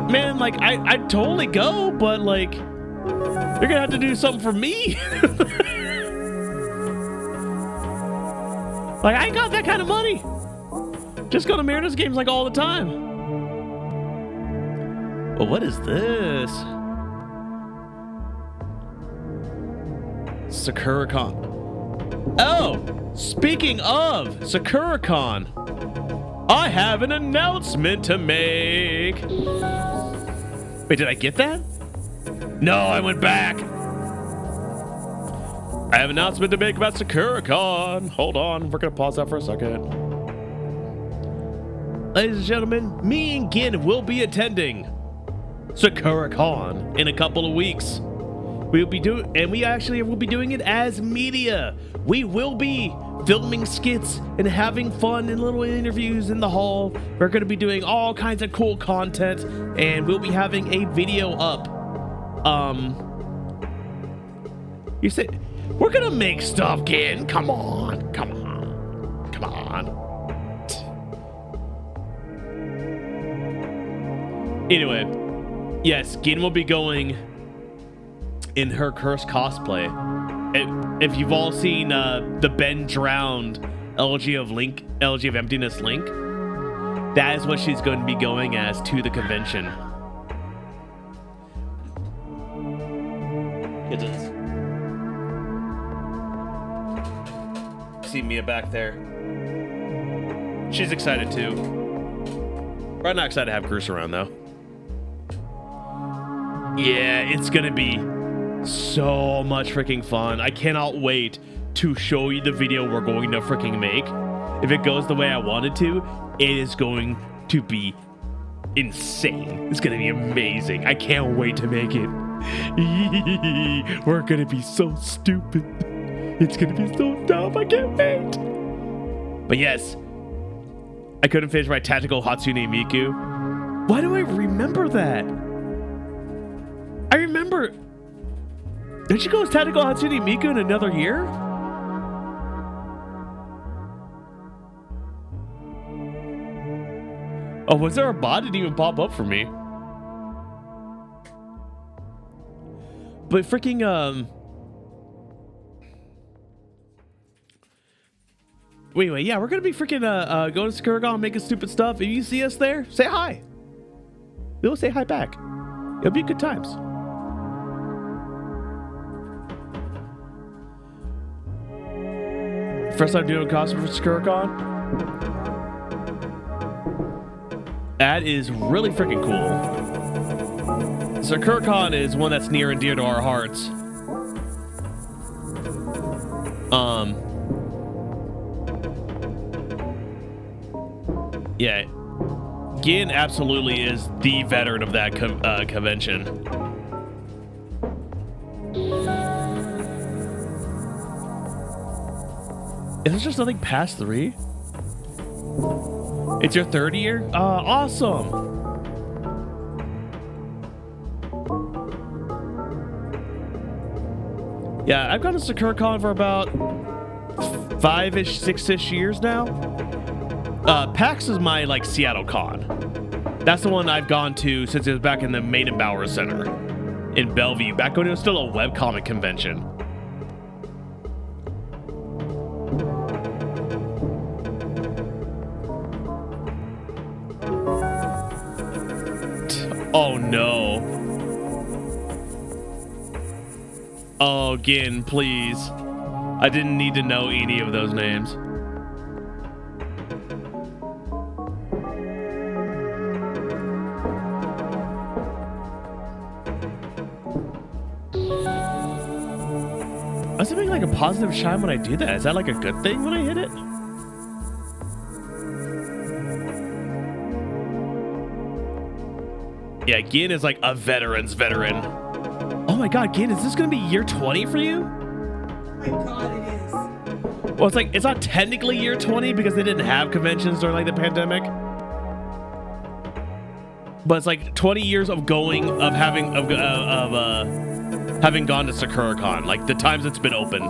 man, like, I'd totally go, but like, you're gonna have to do something for me. Like, I ain't got that kind of money. Just go to Mariners games like all the time. Well, what is this? SakuraCon. Oh, speaking of SakuraCon, I have an announcement to make. Wait, did I get that? No, I went back. I have an announcement to make about SakuraCon. Hold on, we're gonna pause that for a second. Ladies and gentlemen, me and Gin will be attending SakuraCon in a couple of weeks. We actually will be doing it as media. We will be filming skits and having fun and little interviews in the hall. We're going to be doing all kinds of cool content, and we'll be having a video up. You say we're gonna make stuff, kid. Come on. Anyway, yes, Gin will be going in her Curse cosplay. If you've all seen the Ben Drowned LG of Emptiness Link, that is what she's going to be going as to the convention. It is. See Mia back there. She's excited too. We're not excited to have Bruce around though. Yeah, it's gonna be so much freaking fun. I cannot wait to show you the video we're going to freaking make. If it goes the way I want it to, it is going to be insane. It's gonna be amazing. I can't wait to make it. We're gonna be so stupid. It's gonna be so dumb. I can't wait. But yes, I couldn't finish my tactical Hatsune Miku. Why do I remember that? I remember. Did she go as tactical Hatsune Miku in another year? Oh, was there a bot? It didn't even pop up for me. But freaking Wait, yeah, we're gonna be freaking going to SakuraCon, making stupid stuff. If you see us there, say hi. We'll say hi back. It'll be good times. First time doing a costume for SakuraCon. That is really freaking cool. SakuraCon is one that's near and dear to our hearts. Yeah, Gin absolutely is the veteran of that convention. Is there just nothing past 3? It's your 3rd year? Awesome. Yeah, I've gone to SakuraCon for about 5-ish, 6-ish years now. PAX is my, like, Seattle Con. That's the one I've gone to since it was back in the Maidenbauer Center in Bellevue, back when it was still a webcomic convention. Oh, no. Oh, Gin, please. I didn't need to know any of those names. I was having like a positive shine when I do that. Is that like a good thing when I hit it? Yeah, Gin is like a veteran's veteran. Oh my god, Gin, is this gonna be year 20 for you? Oh my god, it is. Well, it's like, it's not technically year 20 because they didn't have conventions during like the pandemic. But it's like 20 years of going, of having gone to SakuraCon, like the times it's been open.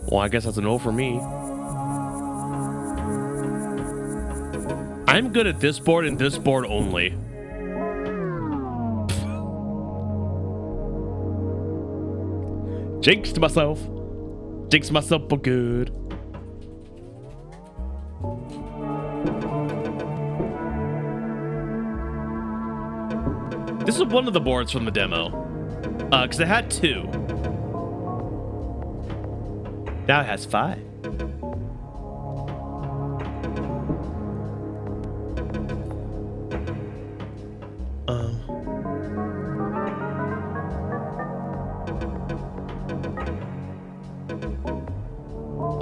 Well, I guess that's a no for me. I'm good at this board and this board only. Jinxed myself. Jinxed myself for good. This is one of the boards from the demo. Because it had 2. Now it has 5.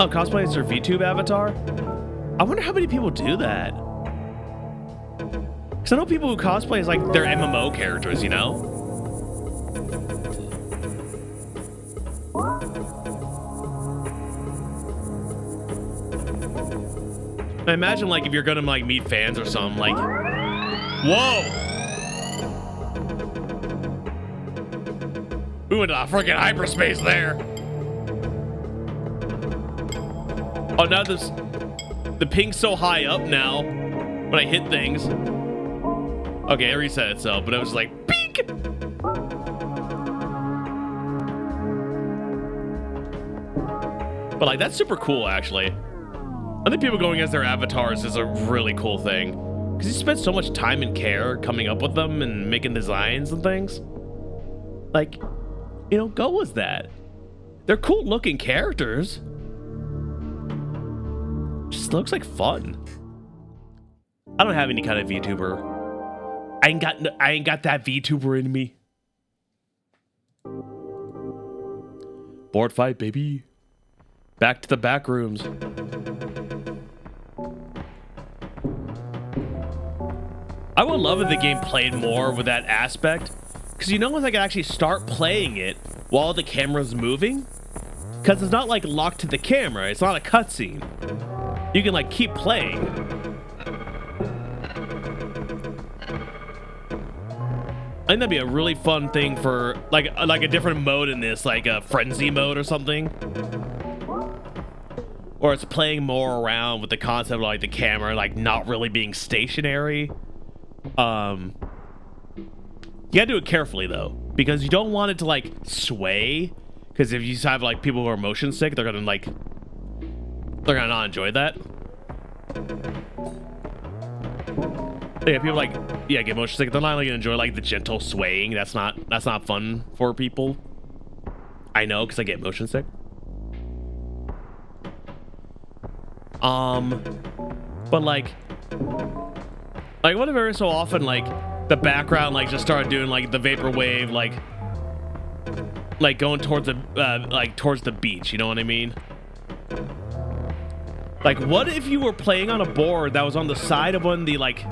Oh, cosplay is her VTube avatar? I wonder how many people do that. Because I know people who cosplay as like their MMO characters, you know? I imagine like if you're gonna like meet fans or something, like, whoa! We went to freaking hyperspace there. Oh, now the ping's so high up now when I hit things. Okay, it reset itself, but it was like, peek! But like, that's super cool, actually. I think people going as their avatars is a really cool thing. Because you spend so much time and care coming up with them and making designs and things. Like, you know, go with that. They're cool looking characters. Just looks like fun. I don't have any kind of VTuber. I ain't got that VTuber in me. Board fight, baby. Back to the back rooms. I would love if the game played more with that aspect. Because you know if I could actually start playing it while the camera's moving? Because it's not like locked to the camera. It's not a cutscene. You can like keep playing. I think that'd be a really fun thing for like a different mode in this, like a frenzy mode or something. Or it's playing more around with the concept of like the camera like not really being stationary. You gotta do it carefully though, because you don't want it to like sway. Because if you have like people who are motion sick, they're gonna not enjoy that. Yeah, people like get motion sick. They're not like gonna enjoy like the gentle swaying. That's not fun for people. I know because I get motion sick. But like what if every so often like the background like just started doing like the vaporwave like going towards the towards the beach, you know what I mean? Like what if you were playing on a board that was on the side of one of the like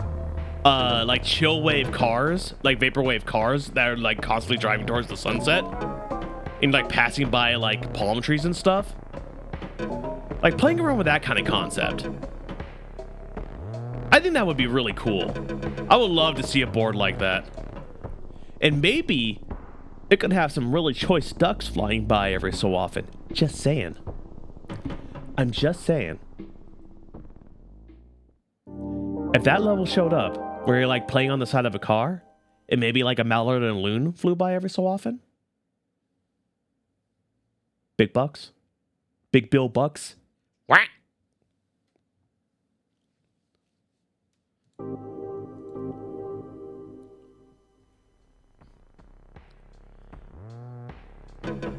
chill wave cars, like vaporwave cars that are like constantly driving towards the sunset and like passing by like palm trees and stuff? Like playing around with that kind of concept. I think that would be really cool. I would love to see a board like that. And maybe it could have some really choice ducks flying by every so often. Just saying. I'm just saying. If that level showed up where you're like playing on the side of a car and maybe like a mallard and a loon flew by every so often. Big bucks. Big Bill Bucks. What?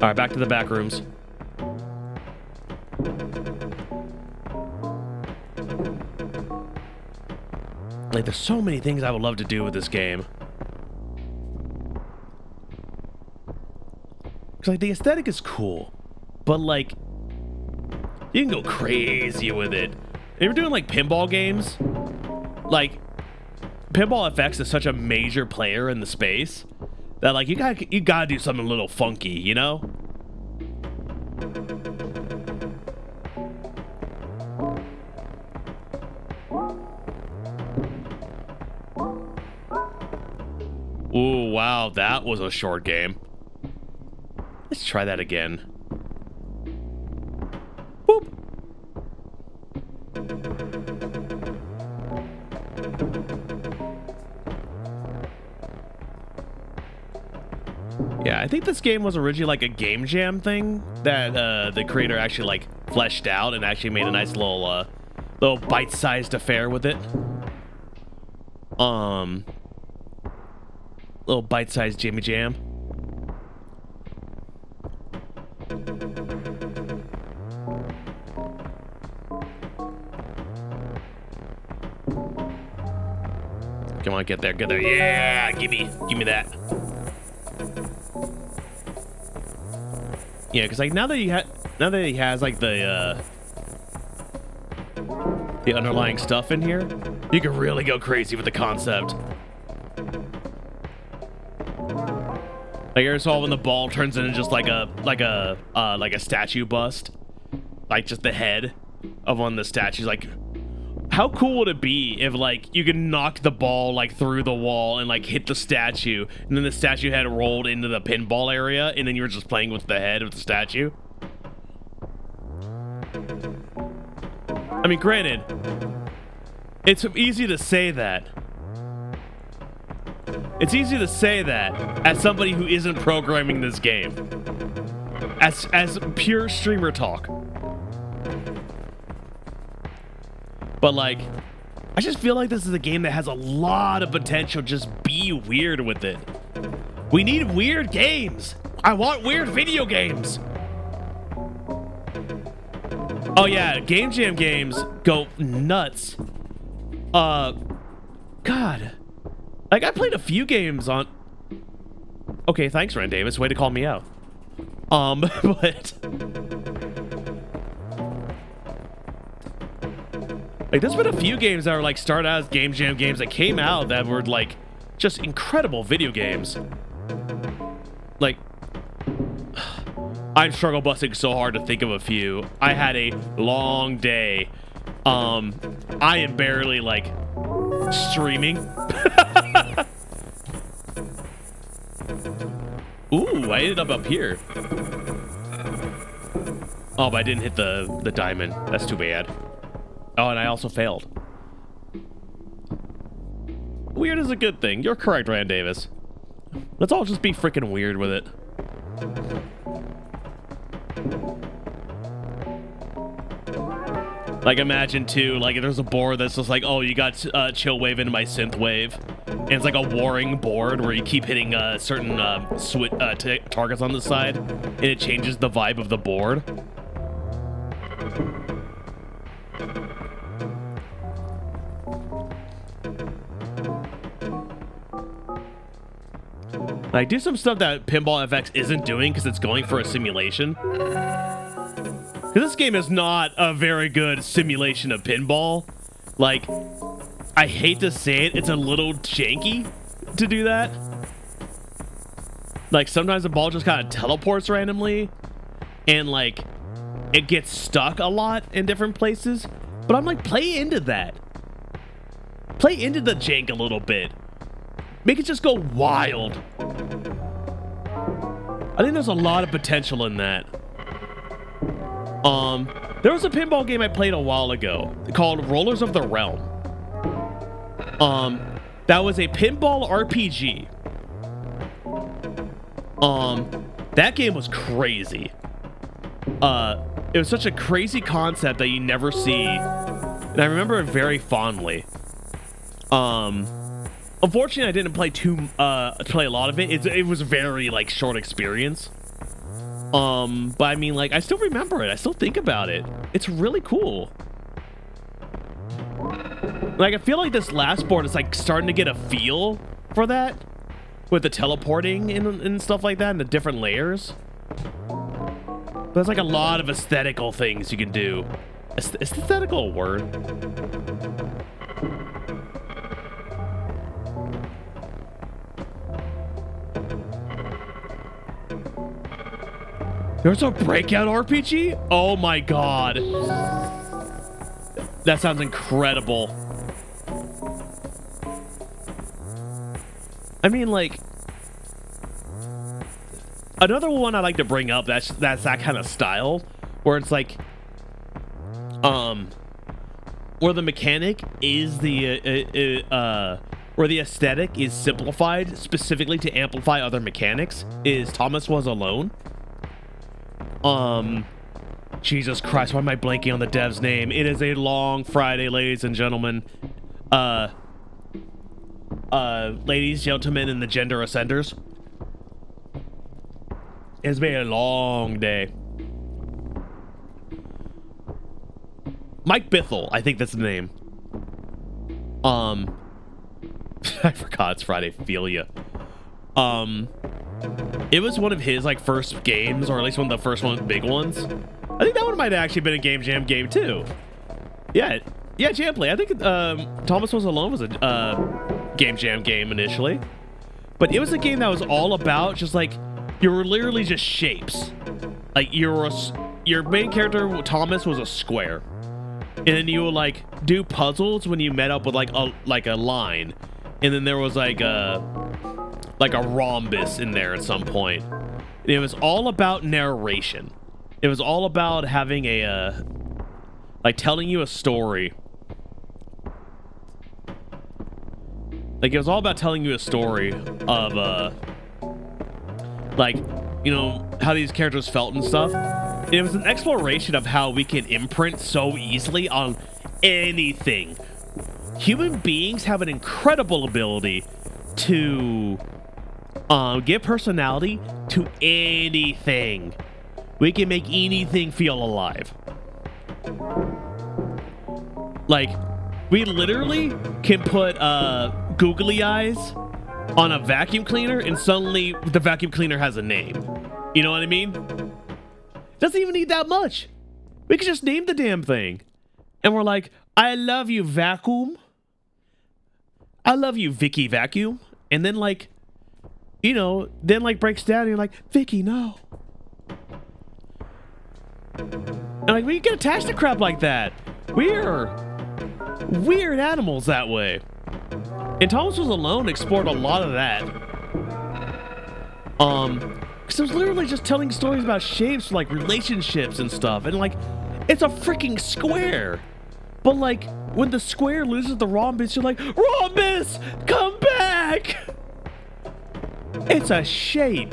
All right, back to the back rooms. Like, there's so many things I would love to do with this game. Because, like, the aesthetic is cool. But, like, you can go crazy with it. If you're doing, like, pinball games, like, Pinball FX is such a major player in the space that, like, you gotta do something a little funky, you know? Ooh, wow, that was a short game. Let's try that again. Boop. Yeah, I think this game was originally like a game jam thing that the creator actually like fleshed out and actually made a nice little bite-sized affair with it. Little bite-sized Jimmy Jam. Come on, get there, get there. Yeah, give me that. Yeah, because like now that he has like the the underlying stuff in here, you can really go crazy with the concept. Like you're saw when the ball turns into just like a statue bust, like just the head of one of the statues. Like, how cool would it be if like you could knock the ball like through the wall and like hit the statue, and then the statue head rolled into the pinball area, and then you were just playing with the head of the statue? I mean, granted, it's easy to say that. It's easy to say that as somebody who isn't programming this game. As pure streamer talk. But like, I just feel like this is a game that has a lot of potential. Just be weird with it. We need weird games. I want weird video games. Oh yeah, Game Jam games go nuts. God. Like, I played a few games on... Okay, thanks, Ren Davis. Way to call me out. But... Like, there's been a few games that are, like, started out as Game Jam games that came out that were, like, just incredible video games. Like... I'm struggle busting so hard to think of a few. I had a long day. I am barely, like, streaming. Ooh, I ended up here. Oh, but I didn't hit the diamond. That's too bad. Oh, and I also failed. Weird is a good thing. You're correct, Rand Davis. Let's all just be freaking weird with it. Like, imagine too, like, if there's a board that's just like, oh, you got chill wave into my synth wave, and it's like a warring board where you keep hitting certain targets on the side, and it changes the vibe of the board. Like, do some stuff that Pinball FX isn't doing because it's going for a simulation. Because this game is not a very good simulation of pinball. Like, I hate to say it, it's a little janky to do that. Like, sometimes the ball just kind of teleports randomly, and like, it gets stuck a lot in different places. But I'm like, play into that. Play into the jank a little bit. Make it just go wild. I think there's a lot of potential in that. There was a pinball game I played a while ago called Rollers of the Realm. That was a pinball RPG. That game was crazy. It was such a crazy concept that you never see, and I remember it very fondly. Unfortunately, I didn't play play a lot of it. It was a very like short experience. But I mean, like, I still remember it. I still think about it. It's really cool. Like, I feel like this last board is like starting to get a feel for that with the teleporting and stuff like that and the different layers. But there's like a lot of aesthetical things you can do. Is aesthetical a word? There's a breakout RPG? Oh my god. That sounds incredible. I mean, like, another one I like to bring up that's that kind of style where it's like where the mechanic is where the aesthetic is simplified specifically to amplify other mechanics is Thomas Was Alone. Jesus Christ, why am I blanking on the dev's name? It is a long Friday, ladies and gentlemen. Ladies, gentlemen, and the gender ascenders. It's been a long day. Mike Bithell, I think that's the name. I forgot it's Friday. Feel ya. It was one of his like first games, or at least one of the first big ones. I think that one might have actually been a Game Jam game too. Yeah, yeah, Jam Play. I think Thomas Was Alone was a Game Jam game initially, but it was a game that was all about just like you were literally just shapes. Like your main character Thomas was a square, and then you would like do puzzles when you met up with like a line, and then there was like a rhombus in there at some point. And it was all about narration. It was all about having a like telling you a story. Like it was all about telling you a story of like, you know, how these characters felt and stuff. It was an exploration of how we can imprint so easily on anything. Human beings have an incredible ability to give personality to anything. We can make anything feel alive. Like, we literally can put googly eyes on a vacuum cleaner and suddenly the vacuum cleaner has a name. You know what I mean? Doesn't even need that much. We could just name the damn thing. And we're like, I love you, vacuum. I love you, Vicky Vacuum. And then like, you know, then like breaks down and you're like, Vicky, no. And like, we get attached to crap like that. We're weird animals that way. And Thomas Was Alone explored a lot of that. Because it was literally just telling stories about shapes, like relationships and stuff. And like, it's a freaking square. But like, when the square loses the rhombus, you're like, rhombus, come back! It's a shape.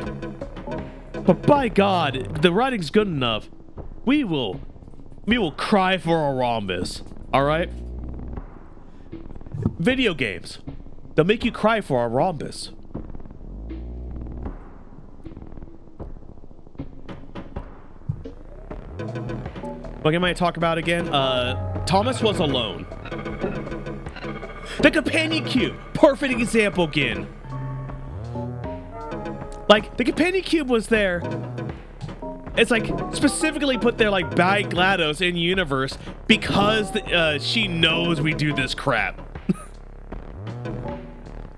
But by God, the writing's good enough. We will cry for a rhombus. All right? Video games. They'll make you cry for a rhombus. What am I talk about again? Thomas Was Alone. The companion cube. Perfect example again. Like, the companion cube was there. It's like specifically put there like by GLaDOS in universe because she knows we do this crap.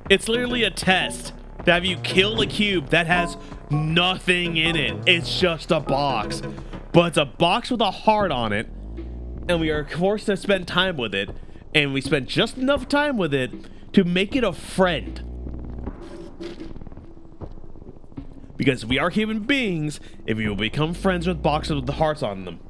It's literally a test to have you kill a cube that has nothing in it. It's just a box. But it's a box with a heart on it. And we are forced to spend time with it. And we spend just enough time with it to make it a friend. Because we are human beings, and we will become friends with boxes with the hearts on them.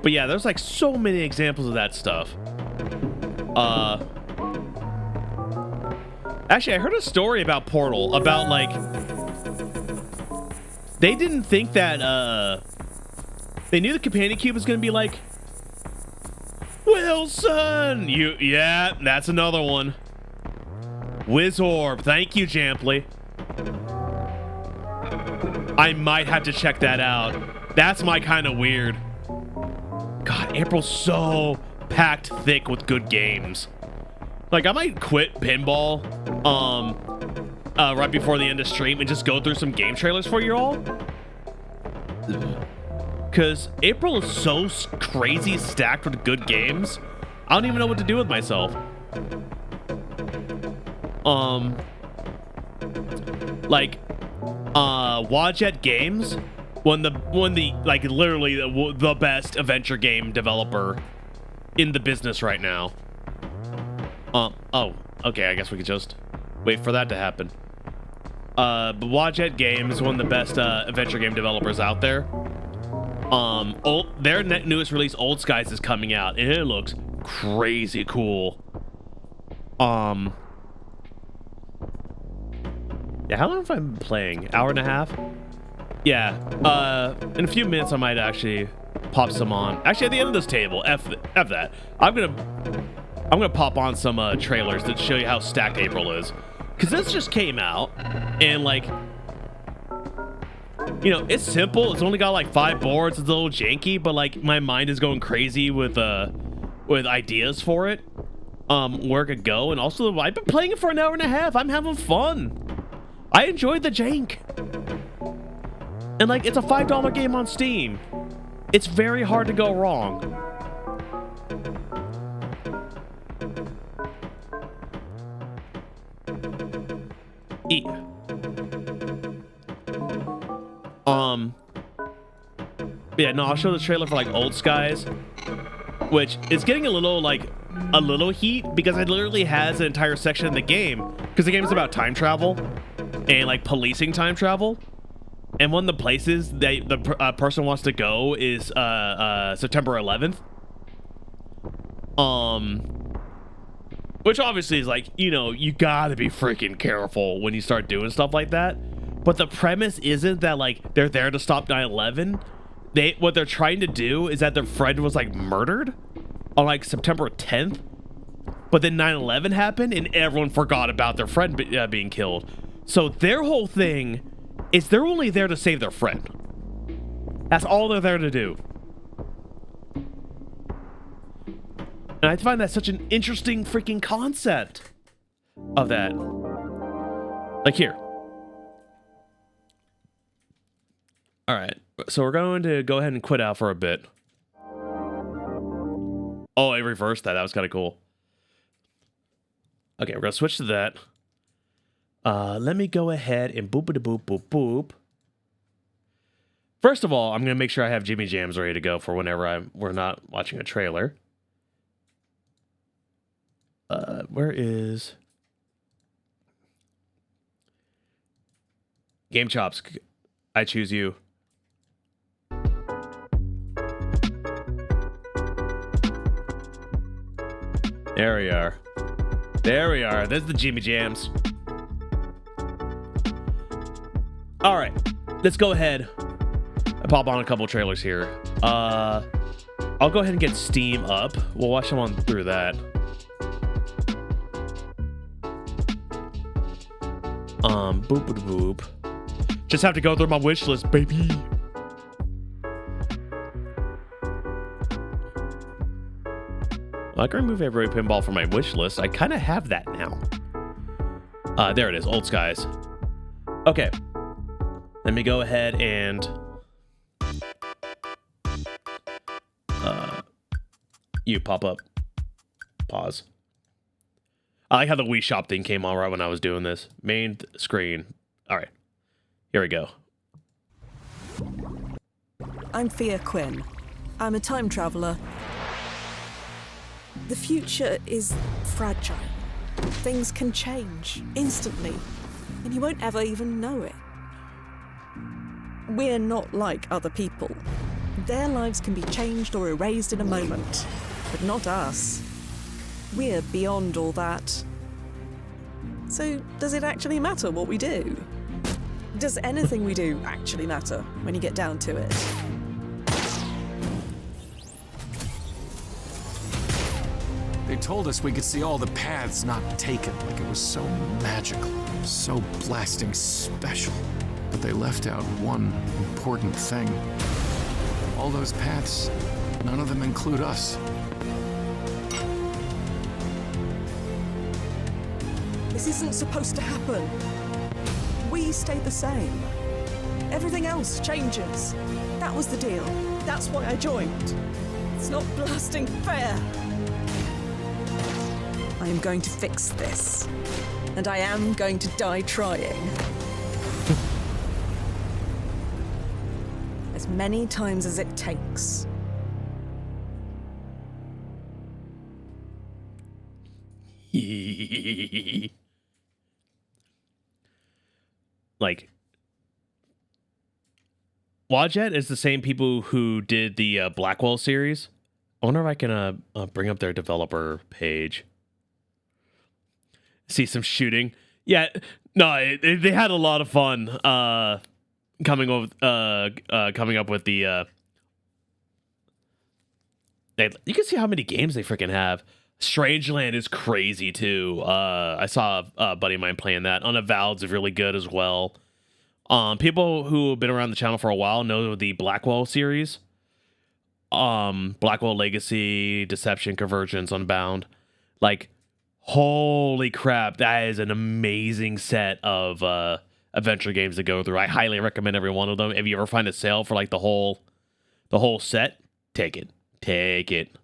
But yeah, there's like so many examples of that stuff. Actually, I heard a story about Portal, about like, they didn't think that, they knew the companion cube was gonna be like, Wilson! Yeah, that's another one. Wizorb, thank you, Jampley. I might have to check that out. That's my kind of weird. God, April's so packed thick with good games. Like, I might quit pinball, right before the end of stream and just go through some game trailers for you all. Because April is so crazy stacked with good games, I don't even know what to do with myself. Like, Wadjet Games won the like literally the best adventure game developer in the business right now. Oh, okay, I guess we could just wait for that to happen. But Wadjet Games, one of the best adventure game developers out there. Their newest release, Old Skies, is coming out, and it looks crazy cool. Yeah, how long have I been playing? Hour and a half? Yeah, in a few minutes I might actually pop some on. Actually, at the end of this table, F that. I'm gonna pop on some trailers that show you how stacked April is. Cause this just came out, and like, you know, it's simple. It's only got like 5 boards. It's a little janky, but like my mind is going crazy with ideas for it. where it could go, and also I've been playing it for an hour and a half. I'm having fun. I enjoyed the jank. And like, it's a $5 game on Steam. It's very hard to go wrong. Yeah, no, I'll show the trailer for like Old Skies, which is getting a little heat because it literally has an entire section in the game, because the game is about time travel and like policing time travel. And one of the places that the person wants to go is September 11th. Which obviously is like, you know, you gotta be freaking careful when you start doing stuff like that. But the premise isn't that like they're there to stop 9/11. What they're trying to do is that their friend was like murdered on like September 10th. But then 9/11 happened and everyone forgot about their friend being killed. So their whole thing is they're only there to save their friend. That's all they're there to do. And I find that such an interesting freaking concept of that. Like here. All right. So we're going to go ahead and quit out for a bit. Oh, I reversed that. That was kind of cool. Okay, we're going to switch to that. Let me go ahead and boop. First of all, I'm going to make sure I have Jimmy Jams ready to go for whenever we're not watching a trailer. Where is Game Chops? I choose you. There we are. There we are. There's the Jimmy Jams. All right, let's go ahead and pop on a couple trailers here. I'll go ahead and get Steam up. We'll watch them on through that. Boop. Just have to go through my wish list, baby. I can remove Vaporwave Pinball from my wish list. I kind of have that now. There it is, Old Skies. Okay. Let me go ahead and you pop up. Pause. I like how the Wii Shop thing came on right when I was doing this. Main screen. All right. Here we go. I'm Fia Quinn. I'm a time traveler. The future is fragile. Things can change instantly, and you won't ever even know it. We're not like other people. Their lives can be changed or erased in a moment, but not us. We're beyond all that. So, does it actually matter what we do? Does anything we do actually matter when you get down to it? They told us we could see all the paths not taken, like it was so magical, so blasting special. But they left out one important thing. All those paths, none of them include us. This isn't supposed to happen. We stay the same. Everything else changes. That was the deal. That's why I joined. It's not blasting fair. I am going to fix this. And I am going to die trying. As many times as it takes. Like, Wadjet is the same people who did the Blackwell series. I wonder if I can bring up their developer page. See some shooting. Yeah, no, they had a lot of fun coming up with the. You can see how many games they freaking have. Strangeland is crazy too. I saw a buddy of mine playing that. Unavowed's really good as well. People who have been around the channel for a while know the Blackwell series. Blackwell Legacy, Deception, Convergence, Unbound. Like, Holy crap, that is an amazing set of adventure games to go through. I highly recommend every one of them. If you ever find a sale for like the whole set, take it. Take it.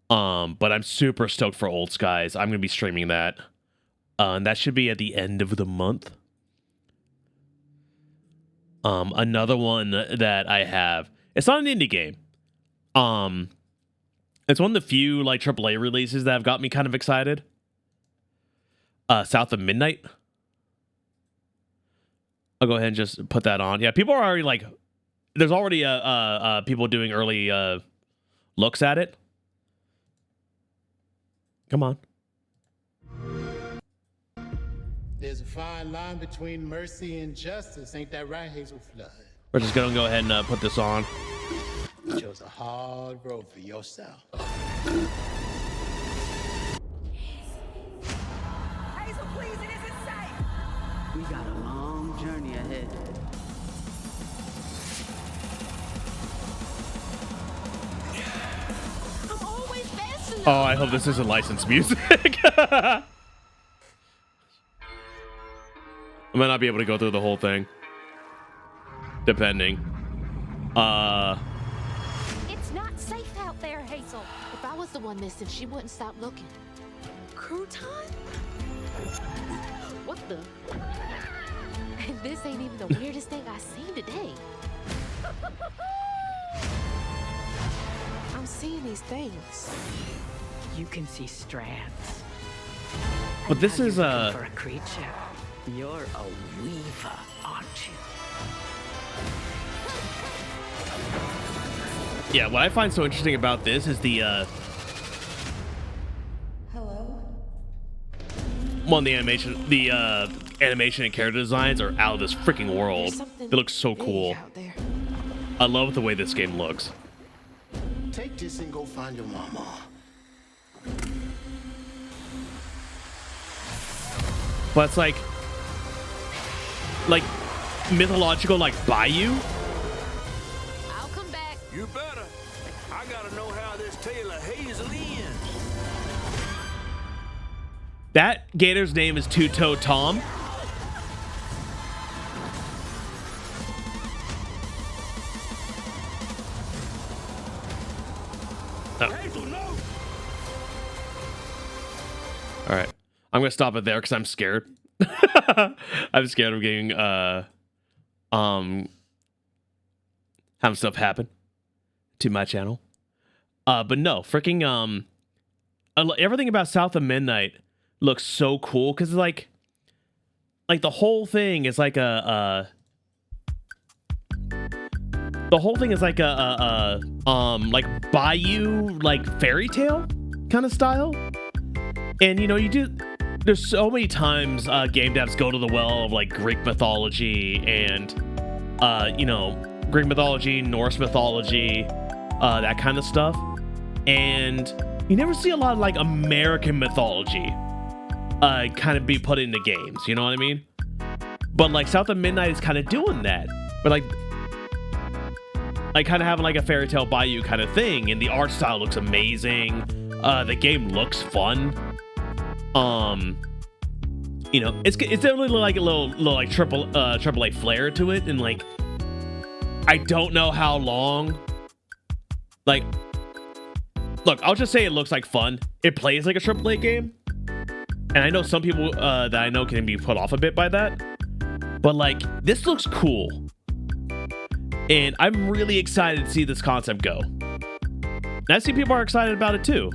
But I'm super stoked for Old Skies. I'm gonna be streaming that. And that should be at the end of the month. Another one that I have, it's not an indie game. It's one of the few like AAA releases that have got me kind of excited. South of Midnight. I'll go ahead and just put that on. Yeah, people are already like, there's already people doing early looks at it. Come on. There's a fine line between mercy and justice, ain't that right, Hazel Flood? We're just gonna go ahead and put this on. You chose a hard road for yourself. Hazel, please, it isn't safe. We got a long journey ahead. I'm always fast enough. Oh, I hope this isn't licensed music. I might not be able to go through the whole thing. Depending. It's not safe out there, Hazel. If I was the one missing, she wouldn't stop looking. Crouton? What the? And this ain't even the weirdest thing I've seen today. I'm seeing these things. You can see strands. But this is For a creature, you're a weaver, aren't you? yeah, what I find so interesting about this is the Hello? the animation and character designs are out of this freaking world. There's something They look so big cool. out there. I love the way this game looks. Take this and go find your mama. But it's like mythological, like Bayou. I'll come back. You better. I gotta know how this tale of Hazel ends. That gator's name is Two Toe Tom. Hazel, no! All right, I'm gonna stop it there because I'm scared. I'm scared of getting having stuff happen to my channel. But no, freaking everything about South of Midnight looks so cool because like the whole thing is like the whole thing is like a like Bayou like fairy tale kind of style. And you know, there's so many times game devs go to the well of like Greek mythology and you know, Greek mythology, Norse mythology, that kind of stuff. And you never see a lot of like American mythology kind of be put into games, you know what I mean? But like South of Midnight is kind of doing that. But like kind of having like a fairy tale Bayou kind of thing, and the art style looks amazing. The game looks fun. You know, it's definitely like a little like AAA flair to it, and like I don't know how long. Like, look, I'll just say it looks like fun. It plays like a AAA game, and I know some people that I know can be put off a bit by that. But like, this looks cool, and I'm really excited to see this concept go. And I see people are excited about it too.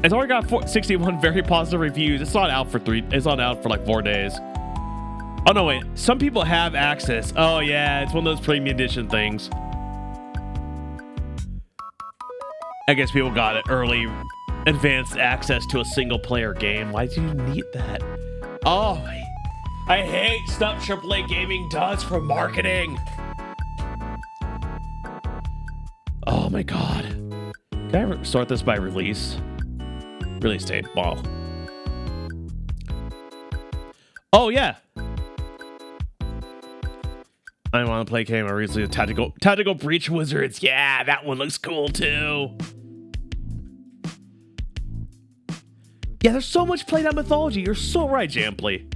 It's already got 61 very positive reviews. It's not out for like 4 days. Oh no, wait. Some people have access. Oh yeah, it's one of those premium edition things. I guess people got it early, advanced access to a single player game. Why do you need that? Oh, I hate stuff AAA gaming does for marketing. Oh my god. Can I ever sort this by release? Release date. Wow. Oh yeah. I want to play a game. I recently Tactical Breach Wizards. Yeah, that one looks cool too. Yeah, there's so much played out mythology. You're so right, Jampley.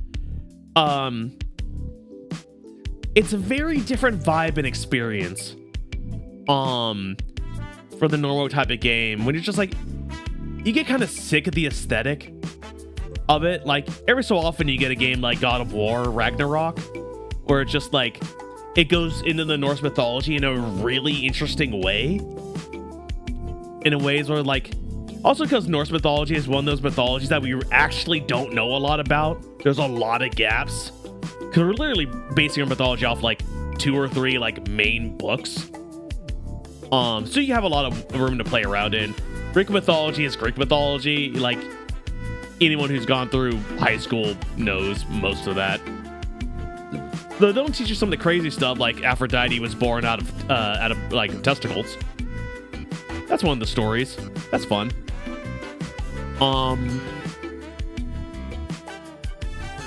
It's a very different vibe and experience. For the normal type of game, when you're just like, you get kind of sick of the aesthetic of it. Like every so often you get a game like God of War Ragnarok, where it's just like it goes into the Norse mythology in a really interesting way. In a ways where like, also because Norse mythology is one of those mythologies that we actually don't know a lot about. There's a lot of gaps because we're literally basing our mythology off like 2 or 3 like main books. So you have a lot of room to play around in. Greek mythology is Greek mythology. Like anyone who's gone through high school knows most of that. They don't teach you some of the crazy stuff, like Aphrodite was born out of like testicles. That's one of the stories. That's fun. Oh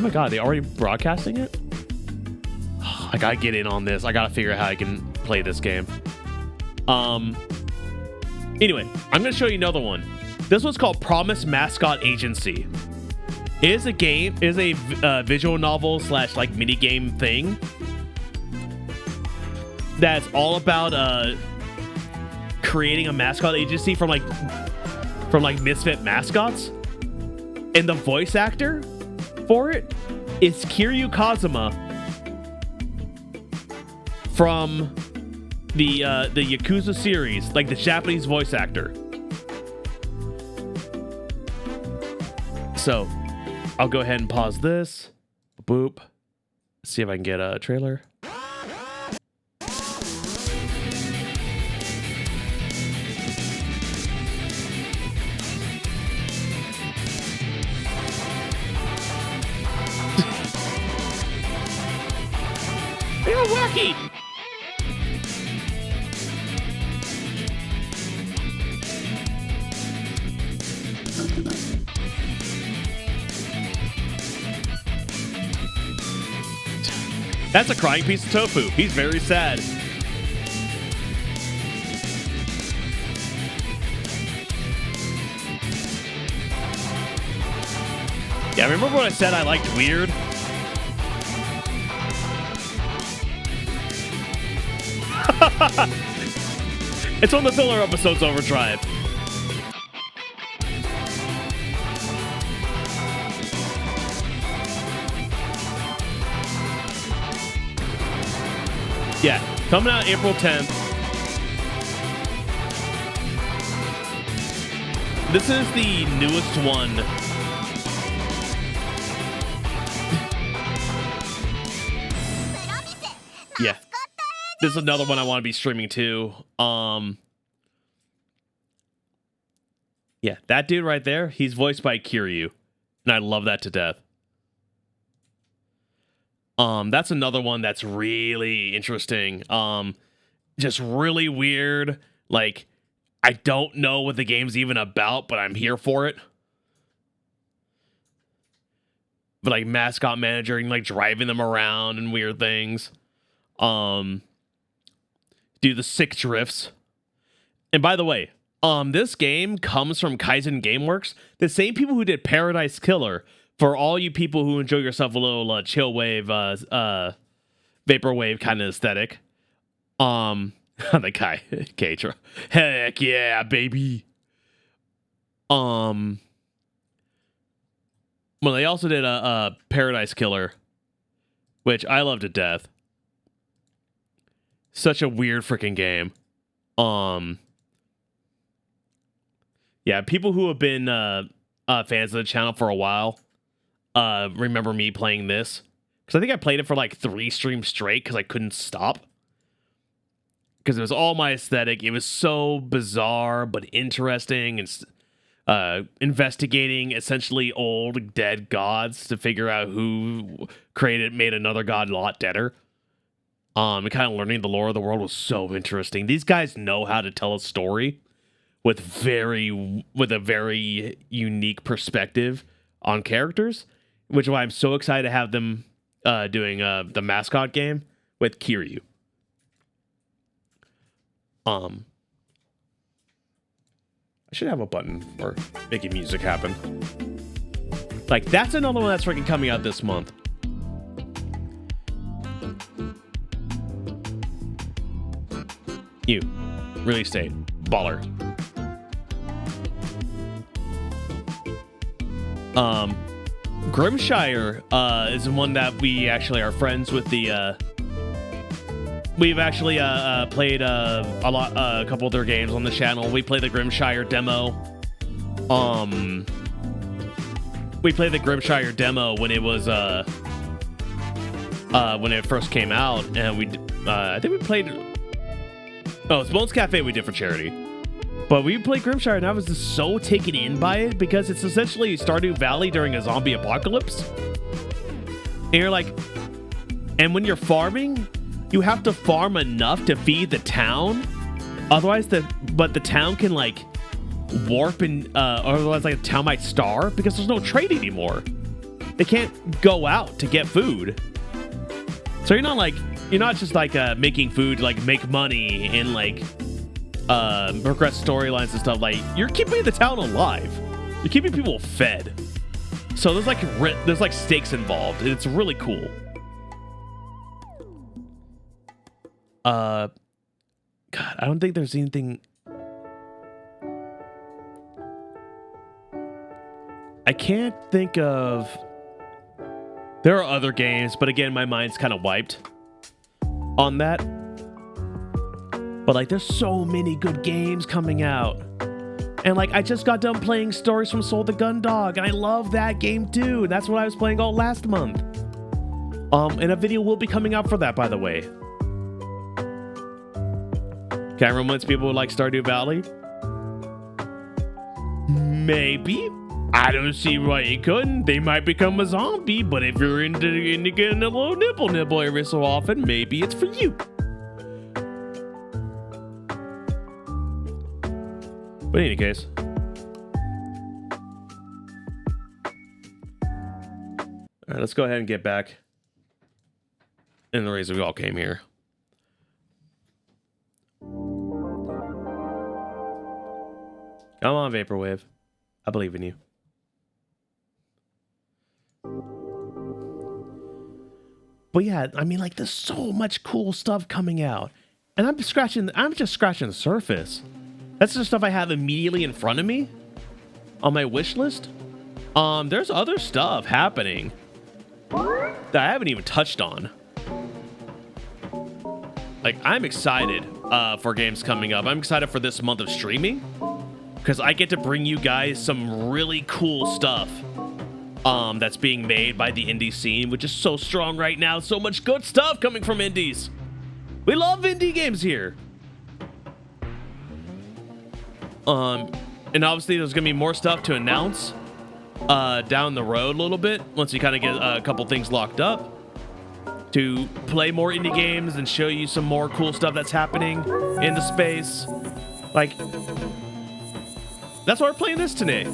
my god, they already broadcasting it? I gotta get in on this. I gotta figure out how I can play this game. Anyway, I'm gonna show you another one. This one's called Promise Mascot Agency. It is a game, is a visual novel / like mini game thing that's all about creating a mascot agency from like misfit mascots, and the voice actor for it is Kiryu Kazuma from the Yakuza series, like the Japanese voice actor. So I'll go ahead and pause this. Boop. See if I can get a trailer. You're wacky. That's a crying piece of tofu. He's very sad. Yeah, remember when I said I liked weird? It's on the filler episodes Overdrive. Yeah, coming out April 10th. This is the newest one. Yeah. This is another one I want to be streaming too. Yeah, that dude right there, he's voiced by Kiryu. And I love that to death. That's another one that's really interesting. Just really weird. Like, I don't know what the game's even about, but I'm here for it. But like mascot manager and like driving them around and weird things. Do the sick drifts. And by the way, this game comes from Kaizen Gameworks, the same people who did Paradise Killer. For all you people who enjoy yourself a little chill wave, vaporwave kind of aesthetic. The guy, Katra. Heck yeah, baby. Well, they also did a Paradise Killer, which I love to death. Such a weird freaking game. Yeah, people who have been fans of the channel for a while remember me playing this, because I think I played it for like 3 streams straight because I couldn't stop, because it was all my aesthetic. It was so bizarre but interesting, and investigating essentially old dead gods to figure out who made another god a lot deader. And kind of learning the lore of the world was so interesting. These guys know how to tell a story with a very unique perspective on characters, which is why I'm so excited to have them doing the mascot game with Kiryu. I should have a button for making music happen. Like, that's another one that's freaking coming out this month. You. Release date. Baller. Grimshire is one that we actually are friends with the we've actually played a couple of their games on the channel. We played the Grimshire demo. We played the Grimshire demo when it was when it first came out, and we I think we played it's Bones Cafe we did for charity. But we played Grimshire, and I was just so taken in by it because it's essentially Stardew Valley during a zombie apocalypse. And you're like, and when you're farming, you have to farm enough to feed the town. Otherwise, the town can like warp and or otherwise like the town might starve because there's no trade anymore. They can't go out to get food. So you're not just like making food to like make money and like progress storylines and stuff. Like, you're keeping the town alive. You're keeping people fed. So there's like stakes involved. It's really cool. God, I don't think there's anything. I can't think of. There are other games, but again, my mind's kind of wiped on that. But like, there's so many good games coming out. And like, I just got done playing Stories from Soul the Gundog, and I love that game too. That's what I was playing all last month. And a video will be coming out for that, by the way. Cameron wants people who like Stardew Valley. Maybe. I don't see why you couldn't. They might become a zombie, but if you're into getting a little nibble every so often, maybe it's for you. But in any case, all right, let's go ahead and get back in the reason we all came here. Come on, Vaporwave. I believe in you. But yeah, I mean, like, there's so much cool stuff coming out, and I'm just scratching the surface. That's the stuff I have immediately in front of me on my wish list. There's other stuff happening that I haven't even touched on. Like, I'm excited for games coming up. I'm excited for this month of streaming because I get to bring you guys some really cool stuff that's being made by the indie scene, which is so strong right now. So much good stuff coming from indies. We love indie games here. And obviously there's gonna be more stuff to announce down the road a little bit once we kind of get a couple things locked up to play more indie games and show you some more cool stuff that's happening in the space. Like, that's why we're playing this today.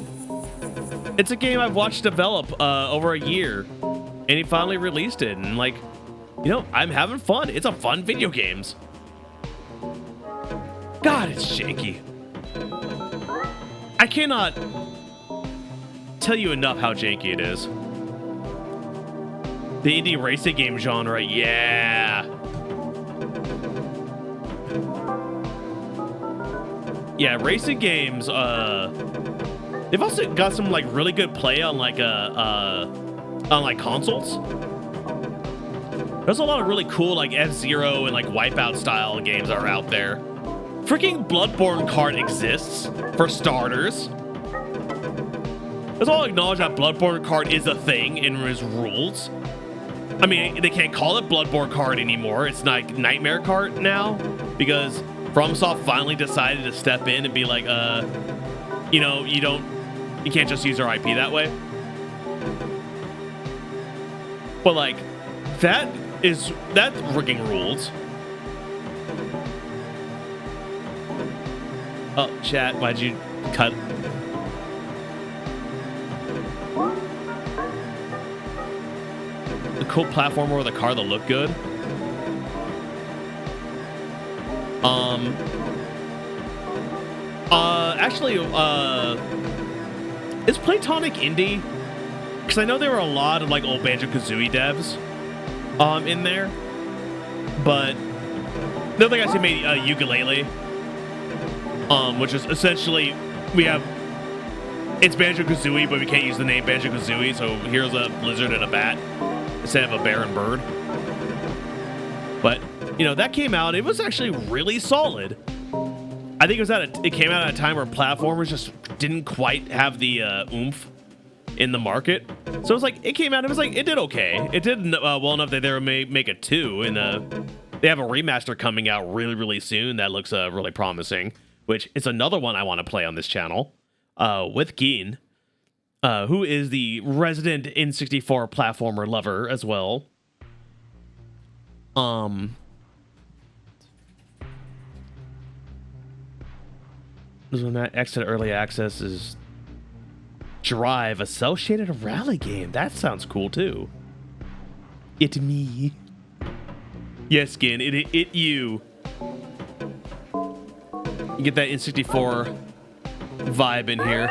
It's a game I've watched develop over a year, and he finally released it, and like, you know, I'm having fun. It's a fun video games. God, it's janky. I cannot tell you enough how janky it is. The indie racing game genre, yeah. Yeah, racing games, they've also got some like really good play on like consoles. There's a lot of really cool like F-Zero and like Wipeout style games that are out there. Freaking Bloodborne card exists, for starters. Let's all acknowledge that Bloodborne card is a thing and is rules. I mean, they can't call it Bloodborne card anymore. It's like Nightmare card now, because FromSoft finally decided to step in and be like, you know, you can't just use our IP that way. But like, that freaking rules. Oh, chat, why'd you cut? The cool platformer with a car that looked good. Actually, is Platonic indie? because I know there were a lot of like old Banjo-Kazooie devs in there, but the other guys who made Ukulele, which is essentially it's Banjo-Kazooie, but we can't use the name Banjo-Kazooie, so here's a lizard and a bat instead of a bear and bird. But you know, that came out, it was actually really solid. I think it came out at a time where platformers just didn't quite have the oomph in the market. So it was like, it came out, it was like, it did okay. It did well enough that they were make a 2, and they have a remaster coming out really, really soon that looks really promising, which is another one I want to play on this channel with Geen, who is the resident N64 platformer lover as well. When that exit early access is Drive, a cel-shaded rally game. That sounds cool too. It me. Yes, Skin. It you. You get that N64 vibe in here.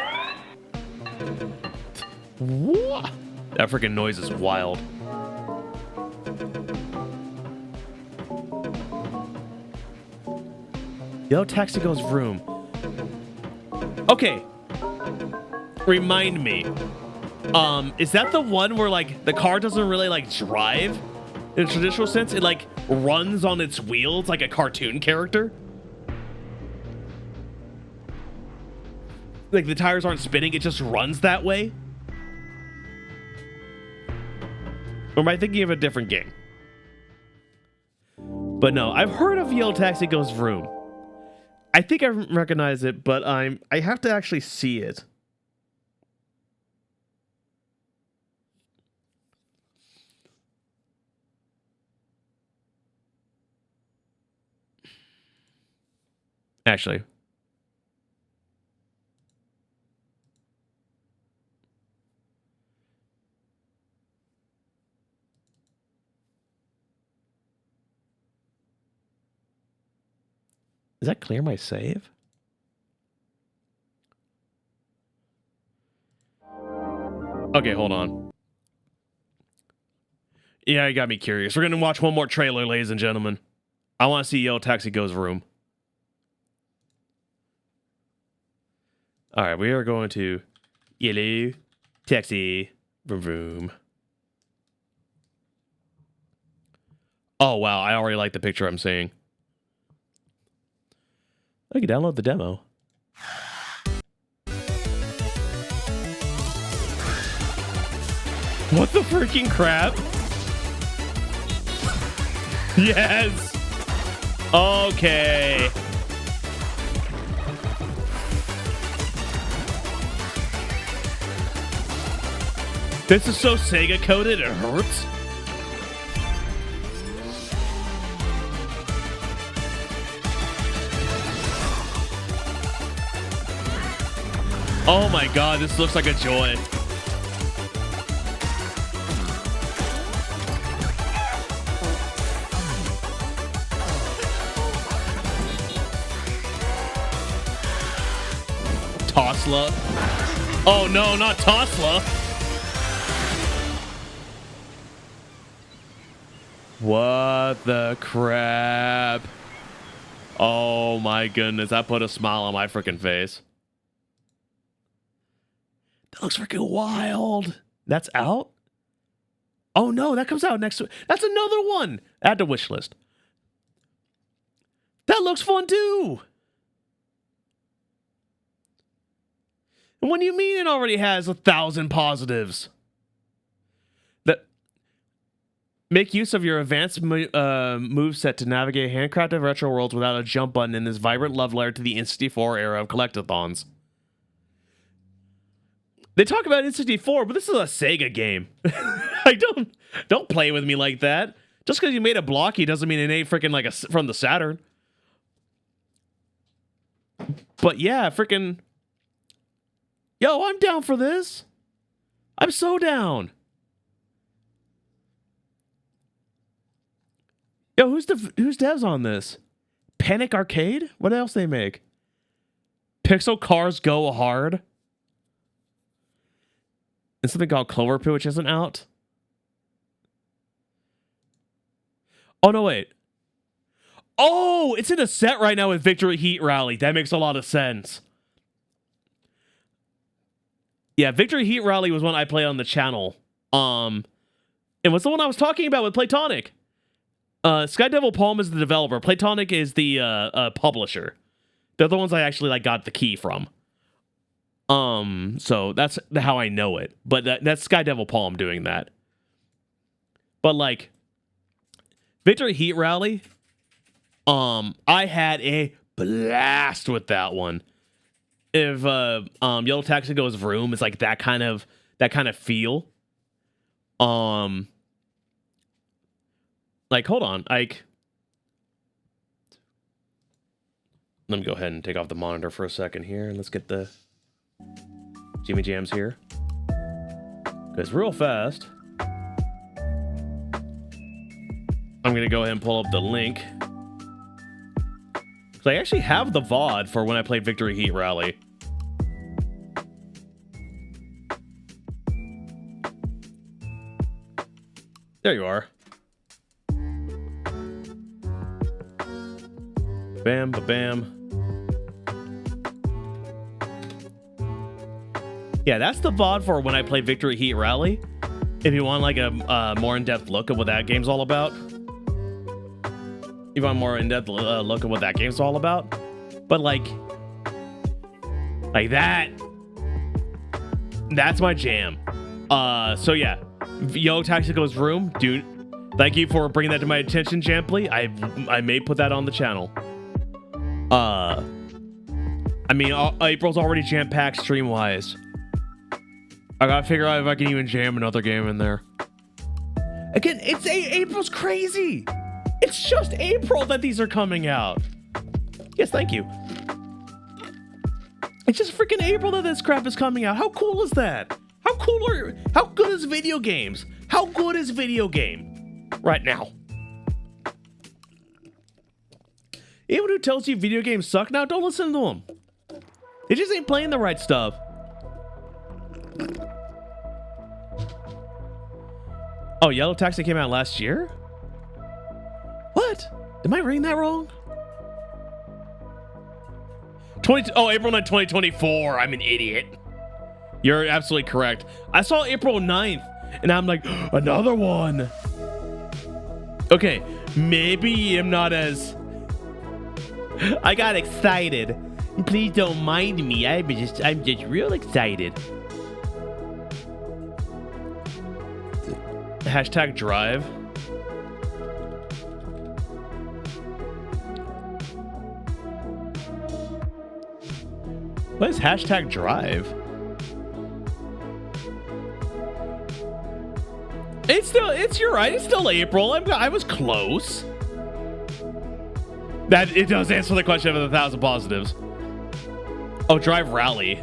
What? That freaking noise is wild. Yo, Taxi Goes Vroom. Okay. Remind me. Is that the one where like the car doesn't really like drive in a traditional sense? It like runs on its wheels like a cartoon character? Like the tires aren't spinning, it just runs that way? Or am I thinking of a different game? But no, I've heard of Yo Taxi Goes Vroom. I think I recognize it, but I have to actually see it. Actually. Does that clear my save? Okay, hold on. Yeah, you got me curious. We're gonna watch one more trailer, ladies and gentlemen. I want to see Yo Taxi Goes Vroom. All right, we are going to Yellow Taxi Vroom Vroom. Oh wow, I already like the picture I'm seeing. I can download the demo. What the freaking crap? Yes. Okay. This is so Sega coded, it hurts. Oh my god, this looks like a joy. Tosla. Oh no, not Tosla. What the crap? Oh my goodness, that put a smile on my freaking face. That looks freaking wild. That's out? Oh no, that comes out next week. That's another one. Add to wish list. That looks fun too. And what do you mean it already has 1,000 positives? That make use of your advanced moveset to navigate handcrafted retro worlds without a jump button in this vibrant love letter to the N64 era of collectathons. They talk about N64, but this is a Sega game. Like, don't play with me like that. Just because you made a blocky doesn't mean it ain't freaking like from the Saturn. But yeah, freaking. Yo, I'm down for this. I'm so down. Yo, who's devs on this? Panic Arcade? What else they make? Pixel Cars Go Hard. There's something called Cloverfield, which isn't out. Oh, no, wait. Oh, it's in a set right now with Victory Heat Rally. That makes a lot of sense. Yeah, Victory Heat Rally was one I played on the channel. It was the one I was talking about with Platonic. Sky Devil Palm is the developer. Platonic is the publisher. They're the ones I actually like got the key from. So that's how I know it. But that's Sky Devil Palm doing that. But like Victory Heat Rally, I had a blast with that one. If Yellow Taxi goes vroom, it's like that kind of feel. Like, hold on, Ike. Let me go ahead and take off the monitor for a second here, and let's get the Jimmy Jams here. Because real fast, I'm going to go ahead and pull up the link. Because I actually have the VOD for when I played Victory Heat Rally. There you are. Bam, ba-bam. Yeah, that's the VOD for when I play Victory Heat Rally. If you want like a more in-depth look at what that game's all about. You want a more in-depth look at what that game's all about. But like that. That's my jam. So yeah. Yo Taxico's Room, dude. Thank you for bringing that to my attention, Jampley. I may put that on the channel. I mean, April's already jam-packed stream-wise. I gotta figure out if I can even jam another game in there. Again, April's crazy. It's just April that these are coming out. Yes, thank you. It's just freaking April that this crap is coming out. How cool is that? How good is video games? How good is video game right now? Anyone who tells you video games suck now, don't listen to them. They just ain't playing the right stuff. Oh, Yellow Taxi came out last year? What? Am I reading that wrong? April 9, 2024. I'm an idiot. You're absolutely correct. I saw April 9th, and I'm like, another one. Okay, maybe I'm not as... I got excited. Please don't mind me. I'm just real excited. Hashtag drive. What is hashtag drive? You're right. It's still April. I was close. That it does answer the question of 1,000 positives. Oh, Drive Rally.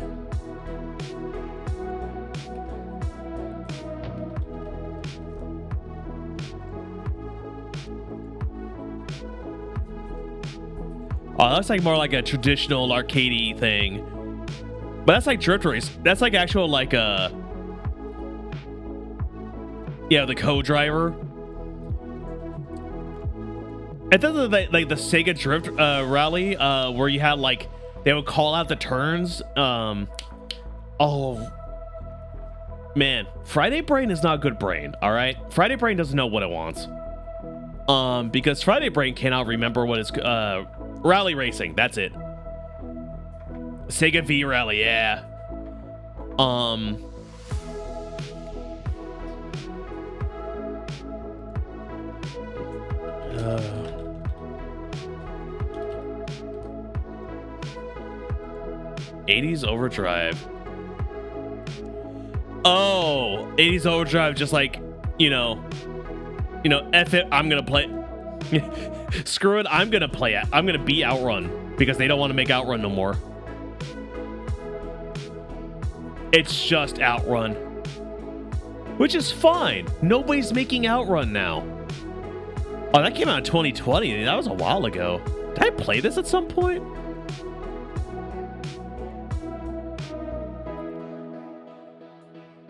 Oh, that's like more like a traditional arcadey thing. But that's like Drift Race. That's like actual like yeah, the co-driver. I thought that like the Sega Drift Rally, where you had like they would call out the turns. Oh man, Friday Brain is not good brain. All right, Friday Brain doesn't know what it wants. Because Friday Brain cannot remember what is rally racing. That's it. Sega V Rally, yeah. 80s Overdrive. Oh, 80s Overdrive, just like, you know, F it, I'm gonna play. Screw it, I'm gonna play it. I'm gonna be Outrun because they don't want to make Outrun no more. It's just Outrun, which is fine. Nobody's making Outrun now. Oh, that came out in 2020. That was a while ago. Did I play this at some point?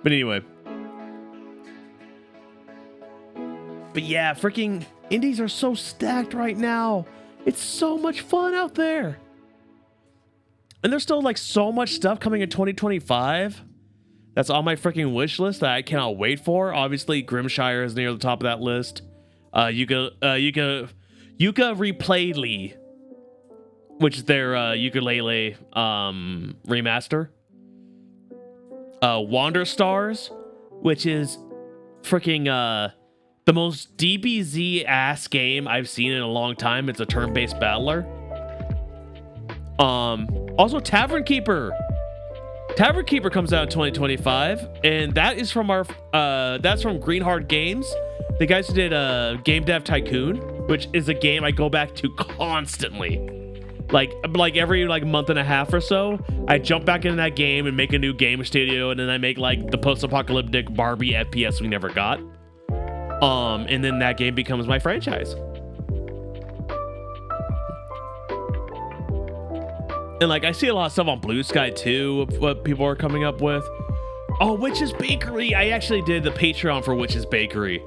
But anyway. But yeah, freaking indies are so stacked right now. It's so much fun out there. And there's still like so much stuff coming in 2025. That's on my freaking wish list that I cannot wait for. Obviously, Grimshire is near the top of that list. Yuka Replayly, which is their ukulele remaster. Wander Stars, which is freaking the most DBZ ass game I've seen in a long time. It's a turn-based battler. Also Tavern Keeper. Tavern Keeper comes out in 2025, and that is from our that's from Greenheart Games, the guys who did Game Dev Tycoon, which is a game I go back to constantly. Like every like month and a half or so, I jump back into that game and make a new game studio, and then I make like the post-apocalyptic Barbie FPS we never got. And then that game becomes my franchise. And like I see a lot of stuff on Blue Sky too, of what people are coming up with. Oh, Witch's Bakery. I actually did the Patreon for Witch's Bakery.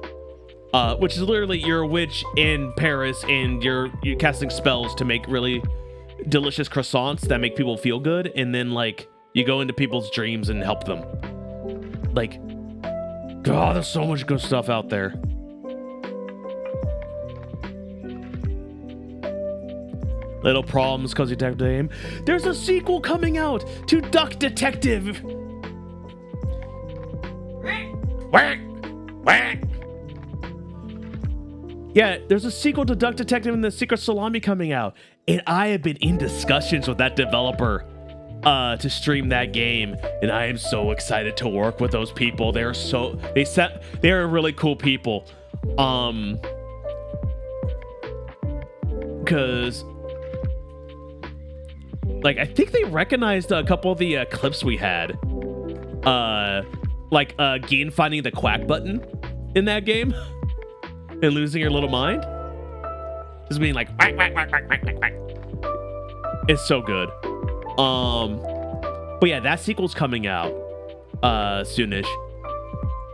Which is literally you're a witch in Paris and you're casting spells to make really delicious croissants that make people feel good, and then like you go into people's dreams and help them. Like, God, there's so much good stuff out there. Little problems cause you detective name. There's a sequel coming out to Duck Detective. Yeah, there's a sequel to Duck Detective and the Secret Salami coming out, and I have been in discussions with that developer to stream that game, and I am so excited to work with those people. They're really cool people. Cause like I think they recognized a couple of the clips we had, like Geen finding the quack button in that game and losing your little mind, just being like quack, quack, quack, quack, quack, quack, quack. It's so good. But yeah, that sequel's coming out soonish.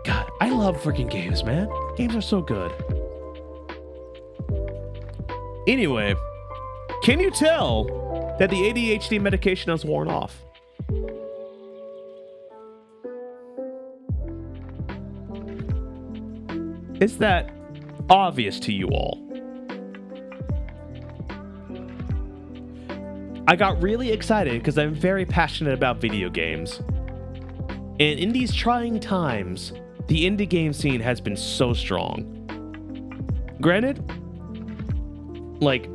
God, I love freaking games, man. Games are so good. Anyway, can you tell that the ADHD medication has worn off? Is that obvious to you all? I got really excited because I'm very passionate about video games. And in these trying times, the indie game scene has been so strong. Granted, like,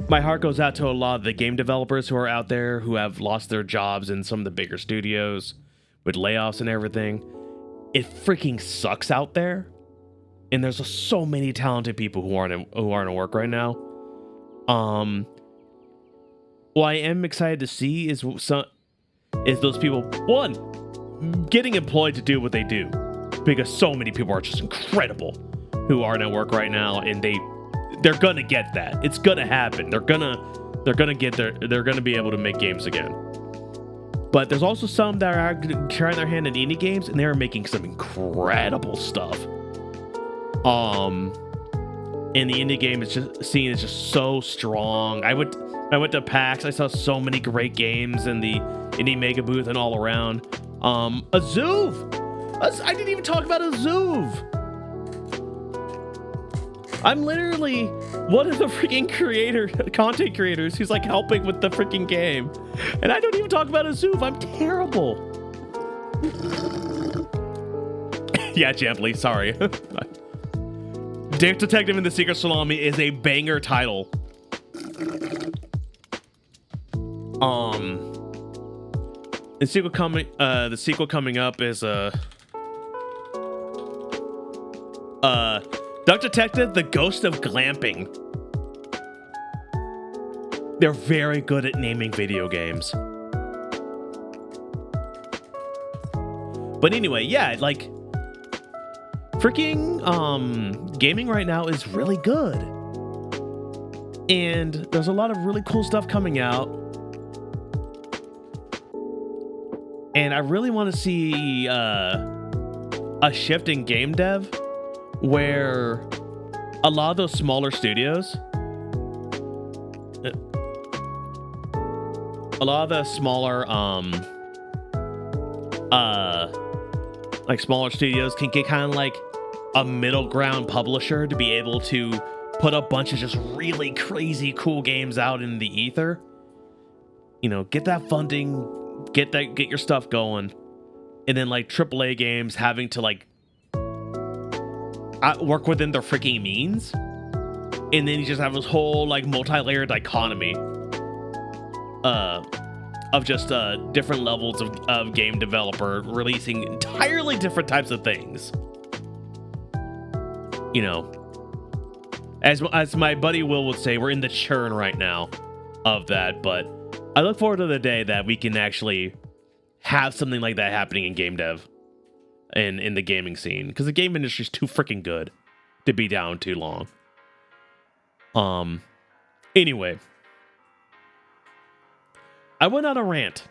my heart goes out to a lot of the game developers who are out there who have lost their jobs in some of the bigger studios with layoffs and everything. It freaking sucks out there. And there's so many talented people who aren't at work right now. What I am excited to see is those people, one, getting employed to do what they do, because so many people are just incredible who aren't at work right now, and they're gonna get that. It's gonna happen. They're gonna be able to make games again. But there's also some that are trying their hand in indie games, and they're making some incredible stuff. And the indie game scene is just so strong. I went to PAX. I saw so many great games in the indie mega booth and all around. Azuv! I didn't even talk about Azuv! I'm literally one of the freaking content creators who's like helping with the freaking game. And I don't even talk about Azuv. I'm terrible. Yeah, gently. Sorry. Duck Detective and the Secret Salami is a banger title. The sequel coming up is Duck Detective: The Ghost of Glamping. They're very good at naming video games. But anyway, yeah, like freaking gaming right now is really good. And there's a lot of really cool stuff coming out. And I really want to see a shift in game dev where a lot of those smaller studios, a lot of the smaller like smaller studios can get kind of like a middle ground publisher to be able to put a bunch of just really crazy cool games out in the ether. You know, get that funding, get your stuff going, and then like AAA games having to like work within their freaking means, and then you just have this whole like multi-layered dichotomy of just different levels of game developer releasing entirely different types of things. You know, as my buddy Will would say, we're in the churn right now of that, but I look forward to the day that we can actually have something like that happening in game dev and in the gaming scene, because the game industry is too freaking good to be down too long. Anyway, I went on a rant.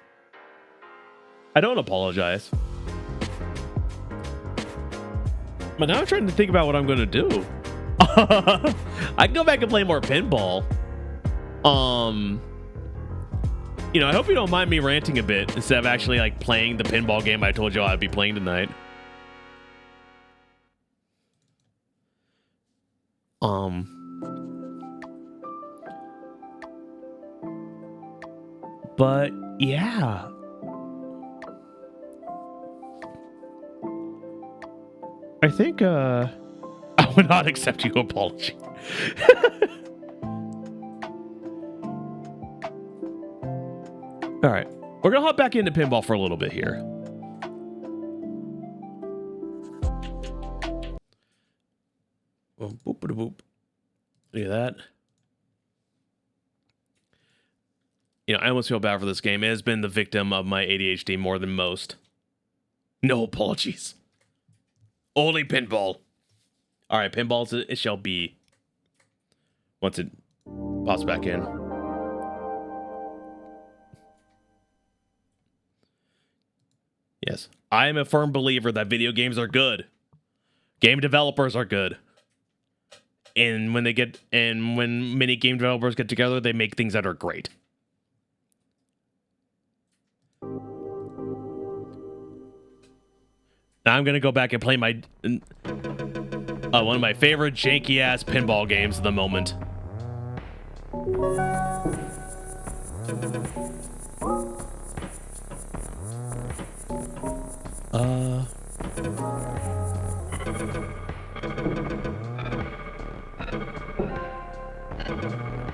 I don't apologize. But now I'm trying to think about what I'm going to do. I can go back and play more pinball. You know, I hope you don't mind me ranting a bit instead of actually like playing the pinball game I told you I'd be playing tonight. But yeah. I think I would not accept your apology. All right, we're gonna hop back into pinball for a little bit here. Boop, boop, boop, boop. Look at that. You know, I almost feel bad for this game. It has been the victim of my ADHD more than most. No apologies. Only pinball. All right, pinballs it shall be. Once it pops back in. Yes, I am a firm believer that video games are good. Game developers are good. And when many game developers get together, they make things that are great. Now I'm gonna go back and play my one of my favorite janky ass pinball games of the moment.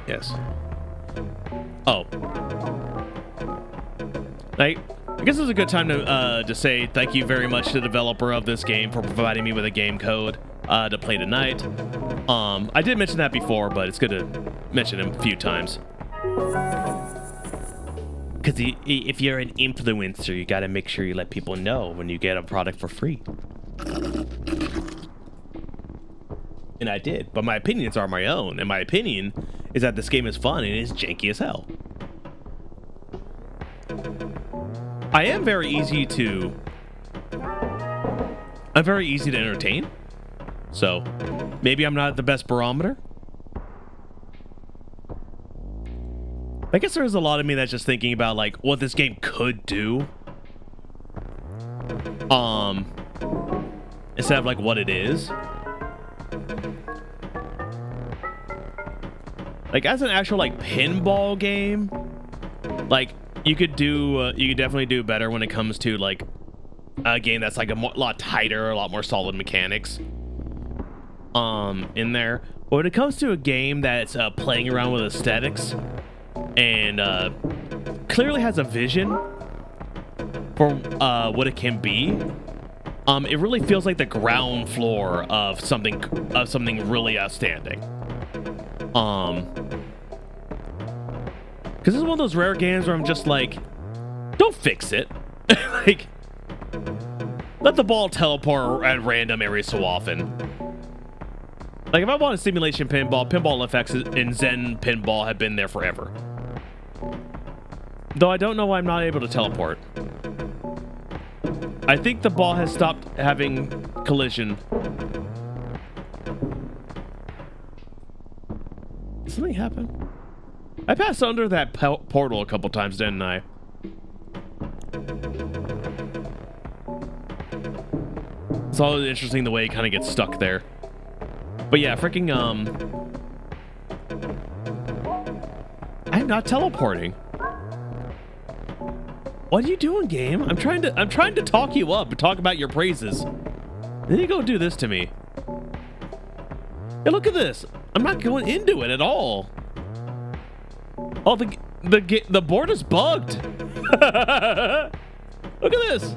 Yes. Oh. I guess this is a good time to say thank you very much to the developer of this game for providing me with a game code to play tonight. I did mention that before, but it's good to mention him a few times. Because if you're an influencer, you got to make sure you let people know when you get a product for free. And I did, but my opinions are my own, and my opinion is that this game is fun and it's janky as hell. I am very easy to... I'm very easy to entertain. So, maybe I'm not the best barometer. I guess there's a lot of me that's just thinking about, like, what this game could do. Instead of, like, what it is. Like, as an actual, like, pinball game, like, you could definitely do better when it comes to, like, a game that's, like, a lot tighter, a lot more solid mechanics in there. But when it comes to a game that's playing around with aesthetics and clearly has a vision for what it can be, it really feels like the ground floor of something really outstanding. Because this is one of those rare games where I'm just like, don't fix it. Like, let the ball teleport at random every so often. Like, if I want a simulation pinball effects in Zen Pinball have been there forever. Though I don't know why I'm not able to teleport. I think the ball has stopped having collision. Did something happen? I passed under that portal a couple times, didn't I? It's always interesting the way it kind of gets stuck there. But yeah, freaking I'm not teleporting. What are you doing, game? I'm trying to talk you up and talk about your praises. Then you go do this to me. Hey, look at this. I'm not going into it at all. Oh, the board is bugged. Look at this.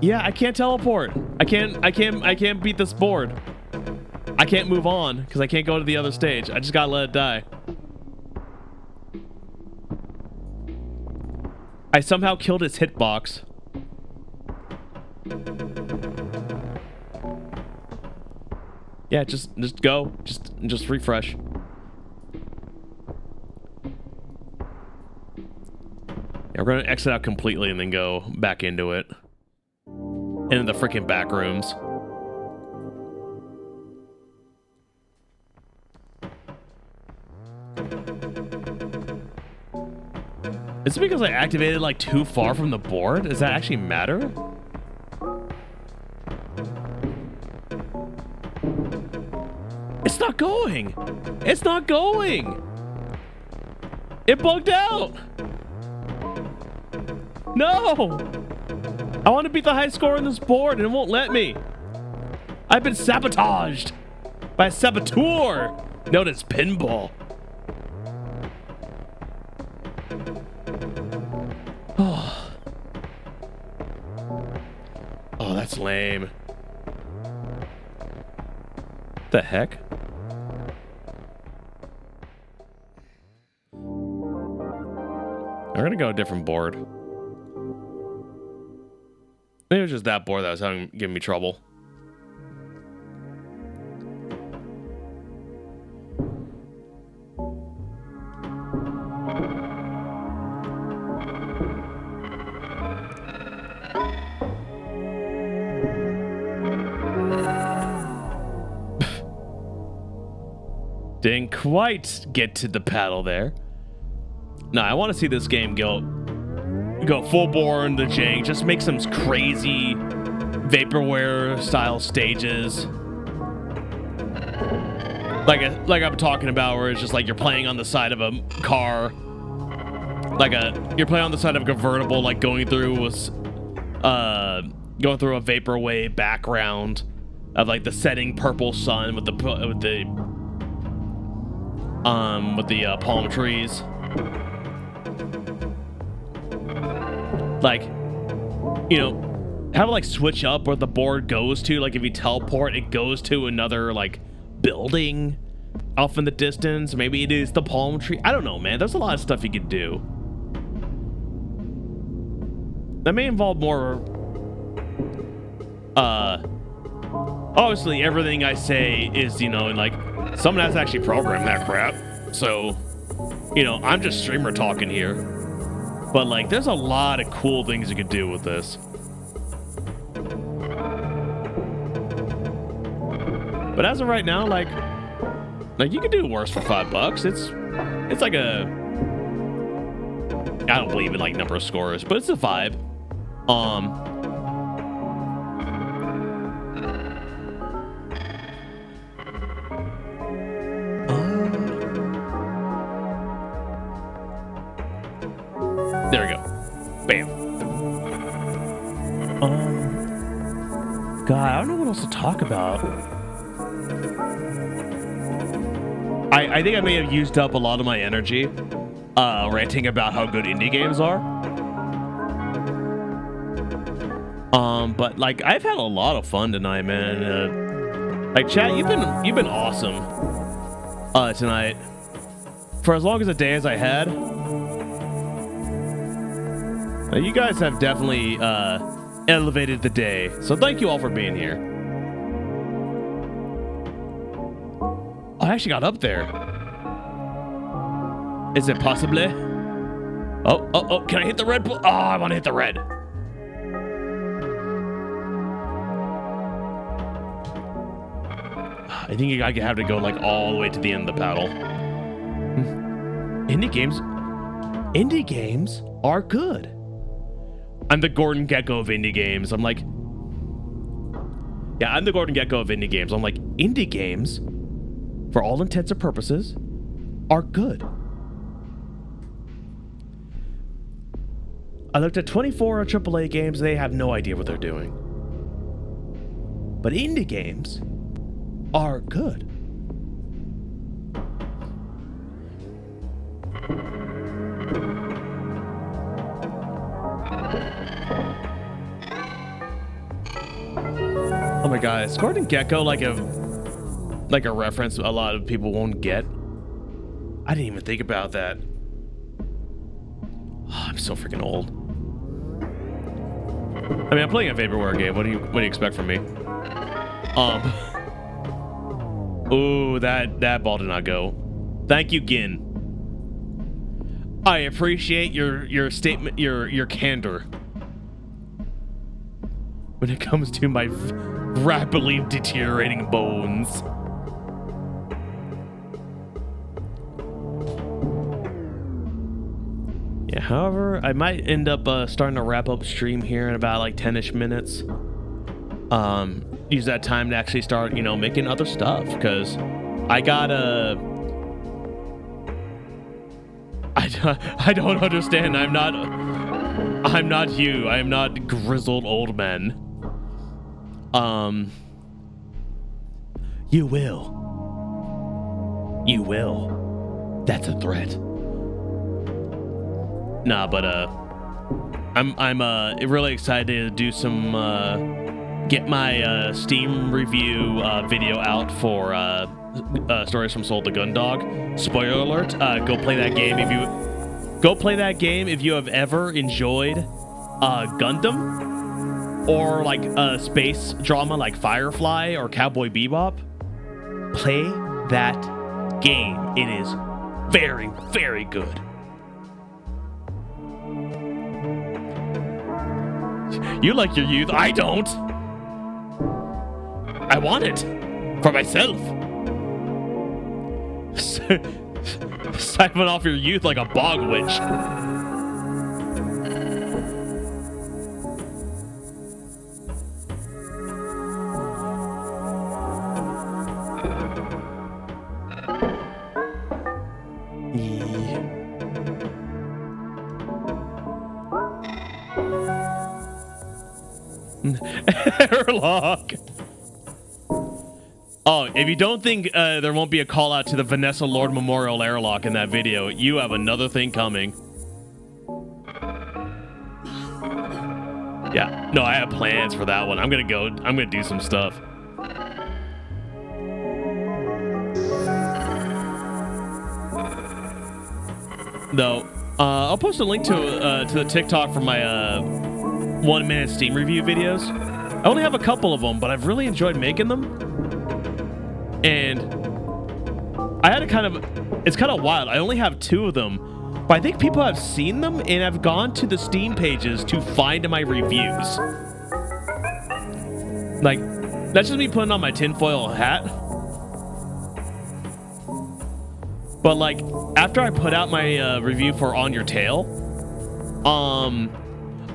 Yeah, I can't teleport. I can't beat this board. I can't move on because I can't go to the other stage. I just gotta let it die. I somehow killed its hitbox. Yeah, just go. Just refresh. Yeah, we're gonna exit out completely and then go back into it. Into the freaking back rooms. Is it because I activated like too far from the board? Does that actually matter? It's not going. It's not going. It bugged out. No. I want to beat the high score on this board and it won't let me. I've been sabotaged by a saboteur known as Pinball. Oh, that's lame. The heck? I'm gonna go a different board. Maybe it was just that board that was giving me trouble. Didn't quite get to the paddle there. No, I want to see this game go full bore in the jank. Just make some crazy vaporware style stages. Like I'm talking about, where it's just like you're playing on the side of a car. You're playing on the side of a convertible, like going through a vaporwave background of like the setting purple sun with the palm trees. Like, you know, have it like switch up where the board goes to. Like if you teleport, it goes to another like building off in the distance. Maybe it is the palm tree. I don't know, man. There's a lot of stuff you could do. That may involve more. Obviously, everything I say is, you know, and like someone has to actually program that crap. So, you know, I'm just streamer talking here. But like, there's a lot of cool things you could do with this. But as of right now, like you could do worse for $5. It's like a, I don't believe in like number of scores, but it's a vibe. There we go. Bam. God, I don't know what else to talk about. I think I may have used up a lot of my energy ranting about how good indie games are. But like I've had a lot of fun tonight, man. Like chat, you've been awesome tonight. For as long as a day as I had. You guys have definitely elevated the day. So thank you all for being here. I actually got up there. Is it possibly? Oh, can I hit the red? Oh, I want to hit the red. I think I have to go like all the way to the end of the paddle. Indie games are good. I'm the Gordon Gekko of indie games. I'm like, yeah, I'm the Gordon Gekko of indie games. I'm like, indie games, for all intents and purposes, are good. I looked at 24 AAA games, they have no idea what they're doing. But indie games are good. Oh my god, is Gordon Gekko like a reference a lot of people won't get? I didn't even think about that. Oh, I'm so freaking old. I mean, I'm playing a Vaporwave game. What do you expect from me? Ooh, that ball did not go. Thank you, Gin. I appreciate your statement, your candor when it comes to my rapidly deteriorating bones. Yeah, however, I might end up starting to wrap up stream here in about like 10-ish minutes. Use that time to actually start, making other stuff, because I gotta... I don't understand. I'm not you. I am not grizzled old men. You will. That's a threat. Nah, but I'm really excited to do some get my Steam review video out for Stories from Soul to Gundog. Spoiler alert, go play that game if you have ever enjoyed Gundam or like a space drama like Firefly or Cowboy Bebop. Play that game. It is very, very good. You like your youth. I don't. I want it for myself. Siphon off your youth like a bog witch. Airlock. Oh, if you don't think there won't be a call out to the Vanessa Lord Memorial Airlock in that video, you have another thing coming. Yeah, no, I have plans for that one. I'm gonna do some stuff. No, I'll post a link to the TikTok for my 1-minute Steam review videos. I only have a couple of them, but I've really enjoyed making them. And I had it's kind of wild. I only have 2 of them, but I think people have seen them and have gone to the Steam pages to find my reviews. Like, that's just me putting on my tinfoil hat. But like, after I put out my review for On Your Tail,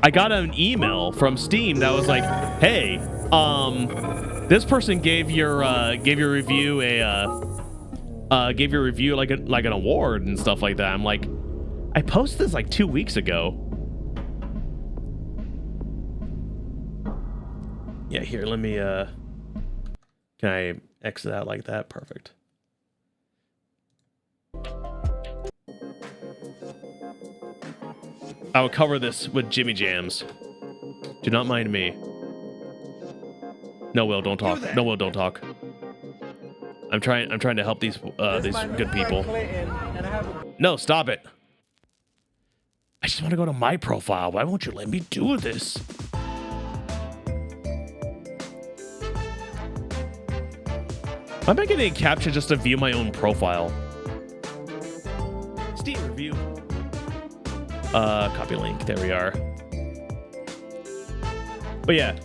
I got an email from Steam that was like, "Hey, this person gave your review like an award and stuff like that." I'm like, I posted this like 2 weeks ago. Yeah, here, let me can I exit out like that? Perfect. I will cover this with Jimmy Jams. Do not mind me. No, Will, don't talk. No, Will, don't talk. I'm trying to help these good people. No, stop it. I just want to go to my profile. Why won't you let me do this? Why am I getting a capture just to view my own profile? Steam review. Copy link. There we are. But yeah.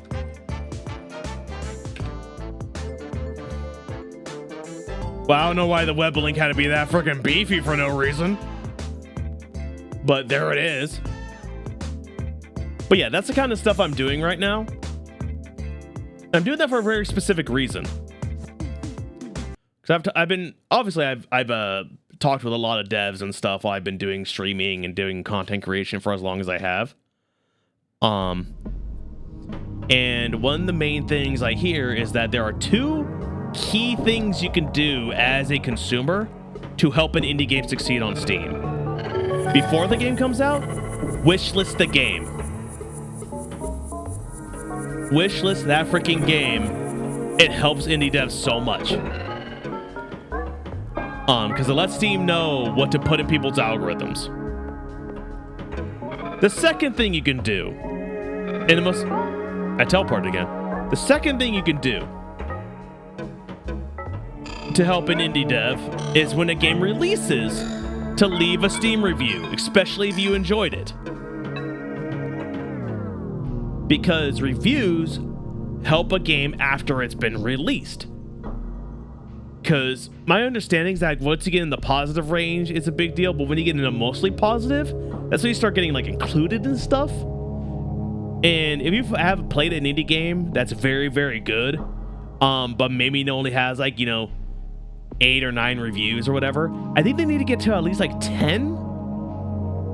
Well, I don't know why the web link had to be that freaking beefy for no reason. But there it is. But yeah, that's the kind of stuff I'm doing right now. I'm doing that for a very specific reason. Because I've been obviously I've talked with a lot of devs and stuff while I've been doing streaming and doing content creation for as long as I have. And one of the main things I hear is that there are two key things you can do as a consumer to help an indie game succeed on Steam. Before the game comes out, wishlist the game. Wishlist that freaking game. It helps indie devs so much. Because it lets Steam know what to put in people's algorithms. The second thing you can do, and the most... I teleported again. The second thing you can do to help an indie dev is when a game releases to leave a Steam review, especially if you enjoyed it. Because reviews help a game after it's been released. Because my understanding is that once you get in the positive range, it's a big deal, but when you get into mostly positive, that's when you start getting like included and stuff. And if you have played an indie game that's very, very good, but maybe only has like, 8 or 9 reviews or whatever, I think they need to get to at least like 10.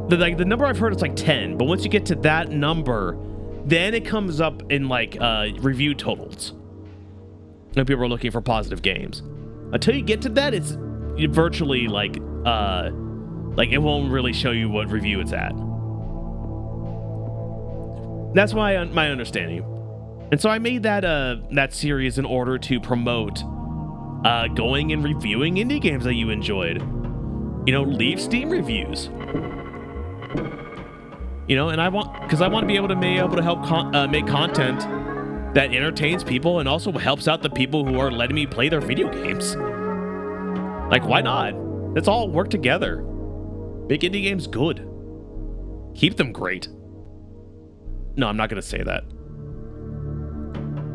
The number I've heard is like 10, but once you get to that number, then it comes up in like review totals. And people are looking for positive games. Until you get to that, it's virtually like it won't really show you what review it's at. That's my understanding. And so I made that series in order to promote going and reviewing indie games that you enjoyed. Leave Steam reviews. And I want to be able to help make content that entertains people and also helps out the people who are letting me play their video games. Like, why not? Let's all work together. Make indie games good. Keep them great. No, I'm not going to say that.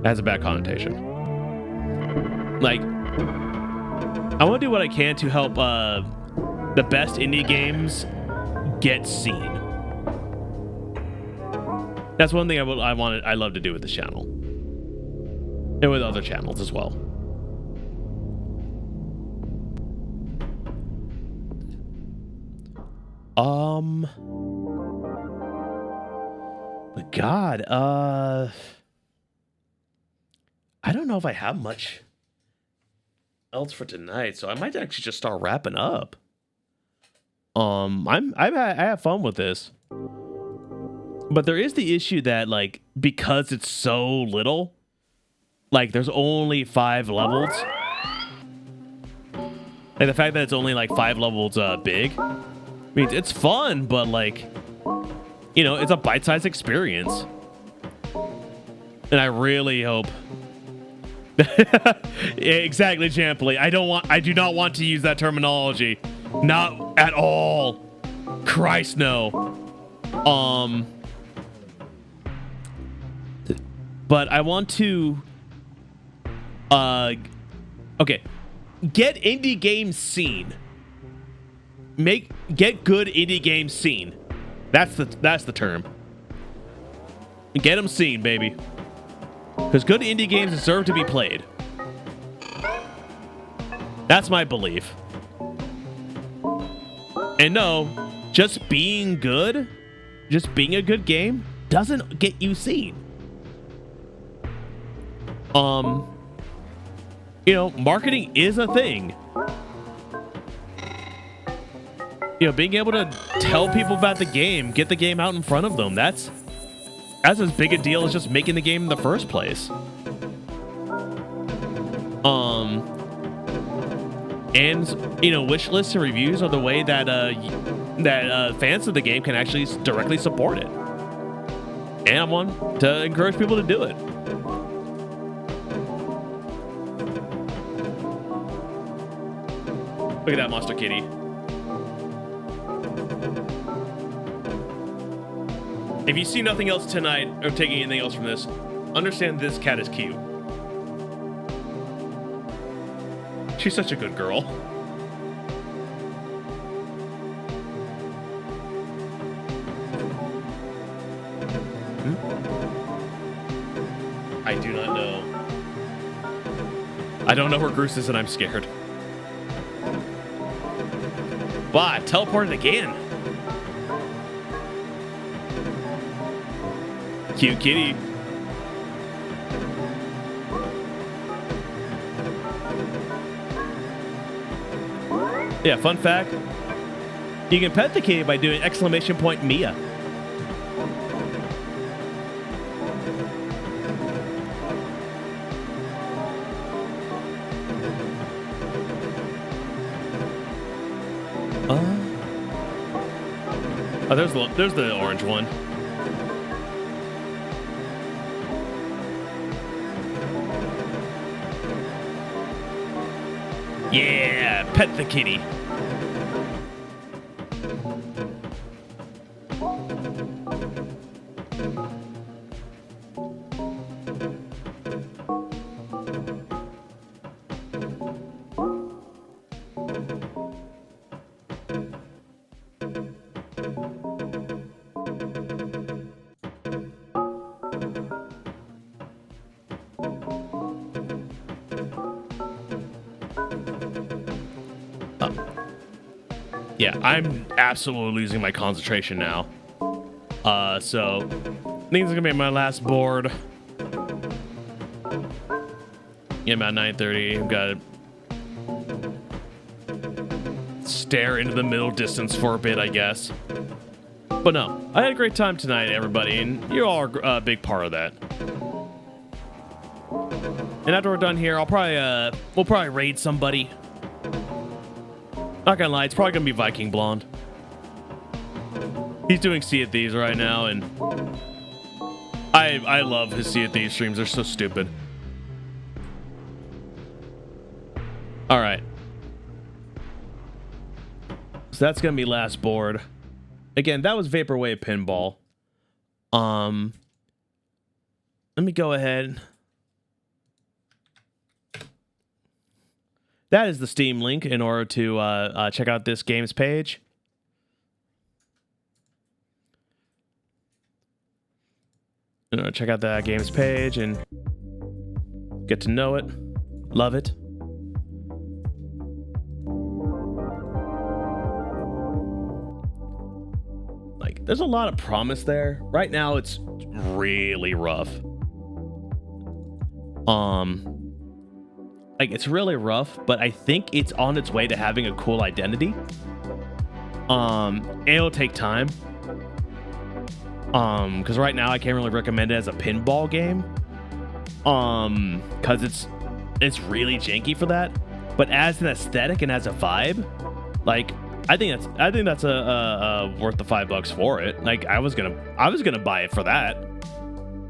That has a bad connotation. Like, I want to do what I can to help the best indie games get seen. That's one thing I love to do with this channel. And with other channels as well. But God, I don't know if I have much else for tonight, so I might actually just start wrapping up. I have fun with this. But there is the issue that, like, because it's so little, like, there's only 5 levels. Like, the fact that it's only, like, 5 levels big means it's fun, but, like, it's a bite-sized experience. And I really hope... Exactly, Champley. I do not want to use that terminology. Not at all. Christ, no. But I want to, okay, get indie games seen. Get good indie games seen. That's the term. Get them seen, baby. Because good indie games deserve to be played. That's my belief. And no, just being good, just being a good game doesn't get you seen. Marketing is a thing. Being able to tell people about the game, get the game out in front of them, that's as big a deal as just making the game in the first place. And wish lists and reviews are the way that fans of the game can actually directly support it. And I want to encourage people to do it. Look at that monster kitty. If you see nothing else tonight or taking anything else from this, understand this cat is cute. She's such a good girl. I do not know. I don't know where Groose is and I'm scared. Wow, I teleported again. Cute kitty. Yeah, fun fact. You can pet the kitty by doing exclamation point Mia. Oh, there's the orange one. Yeah, pet the kitty. Yeah, I'm absolutely losing my concentration now. So I think this is gonna be my last board. Yeah, about 9:30. I've got to stare into the middle distance for a bit, I guess. But no, I had a great time tonight, everybody, and you all are a big part of that. And after we're done here, we'll probably raid somebody. Not gonna lie, it's probably gonna be Viking Blonde. He's doing Sea of Thieves right now, and I love his Sea of Thieves streams. They're so stupid. All right. So that's gonna be last board. Again, that was Vaporwave Pinball. Let me go ahead. That is the Steam link in order to check out this game's page. Check out that game's page and get to know it, love it. Like, there's a lot of promise there. Right now, it's really rough. Like, it's really rough, but I think it's on its way to having a cool identity. It'll take time. Because right now I can't really recommend it as a pinball game. Because it's really janky for that. But as an aesthetic and as a vibe, like, I think that's a worth the $5 for it. Like, I was gonna buy it for that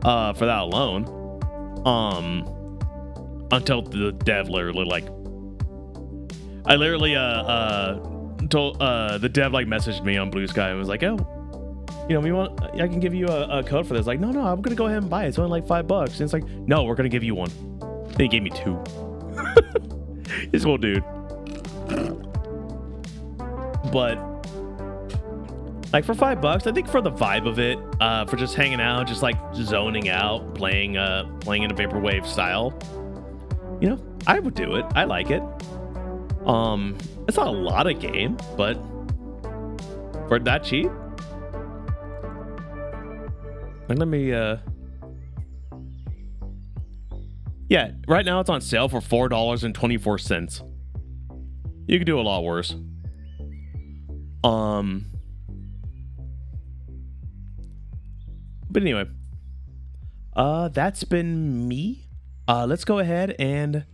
alone. Until the dev literally told the dev messaged me on Blue Sky and was like, oh, I can give you a code for this. Like, no, I'm gonna go ahead and buy it. It's only like $5. And it's like, no, we're gonna give you one. Then he gave me 2. This whole dude. But like, for $5, I think for the vibe of it, for just hanging out, just like zoning out, playing in a vaporwave style, I would do it. I like it. It's not a lot of game, but for that cheap, like, let me yeah, right now it's on sale for $4.24. You could do a lot worse. But anyway, that's been me. Let's go ahead and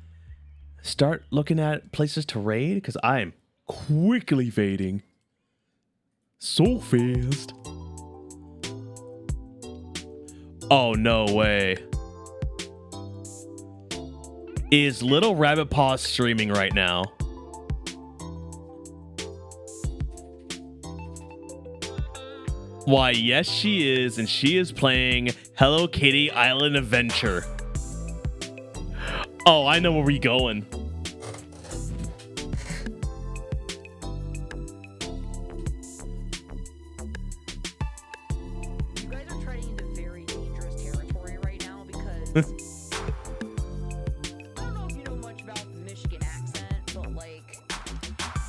start looking at places to raid, because I'm quickly fading so fast. Oh, no way. Is Little Rabbit Paw streaming right now? Why, yes, she is, and she is playing Hello Kitty Island Adventure. Oh, I know where we going. You guys are treading into very dangerous territory right now because I don't know if you know much about the Michigan accent, but like.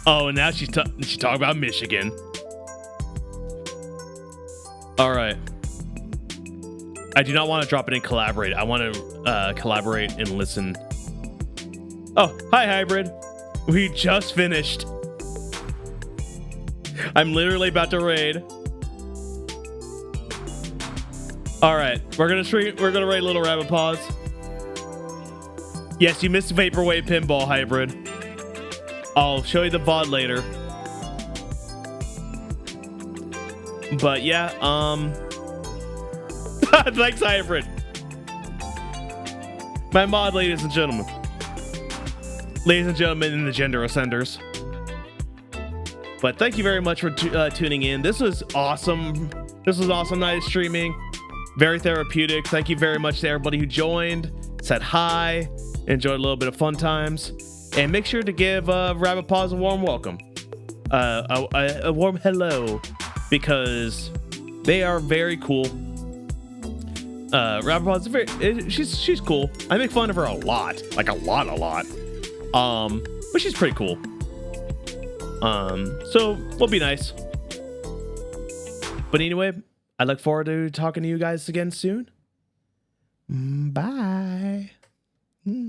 Oh, and now she's talking about Michigan. All right. I do not want to drop it in collaborate. I want to collaborate and listen. Oh, hi, Hybrid. We just finished. I'm literally about to raid. All right, we're gonna raid Little Rabbit Paws. Yes, you missed Vaporwave Pinball, Hybrid. I'll show you the VOD later. But yeah, thanks, Hybrid. My mod, ladies and gentlemen. Ladies and gentlemen in the gender ascenders. But thank you very much for tuning in. This was awesome. This was awesome night of streaming. Very therapeutic. Thank you very much to everybody who joined, said hi, enjoyed a little bit of fun times. And make sure to give Rabbit Paws a warm welcome. A warm hello. Because they are very cool. Rabbit Paws is she's cool. I make fun of her a lot. Like a lot. But she's pretty cool. So we'll be nice. But anyway, I look forward to talking to you guys again soon. Bye.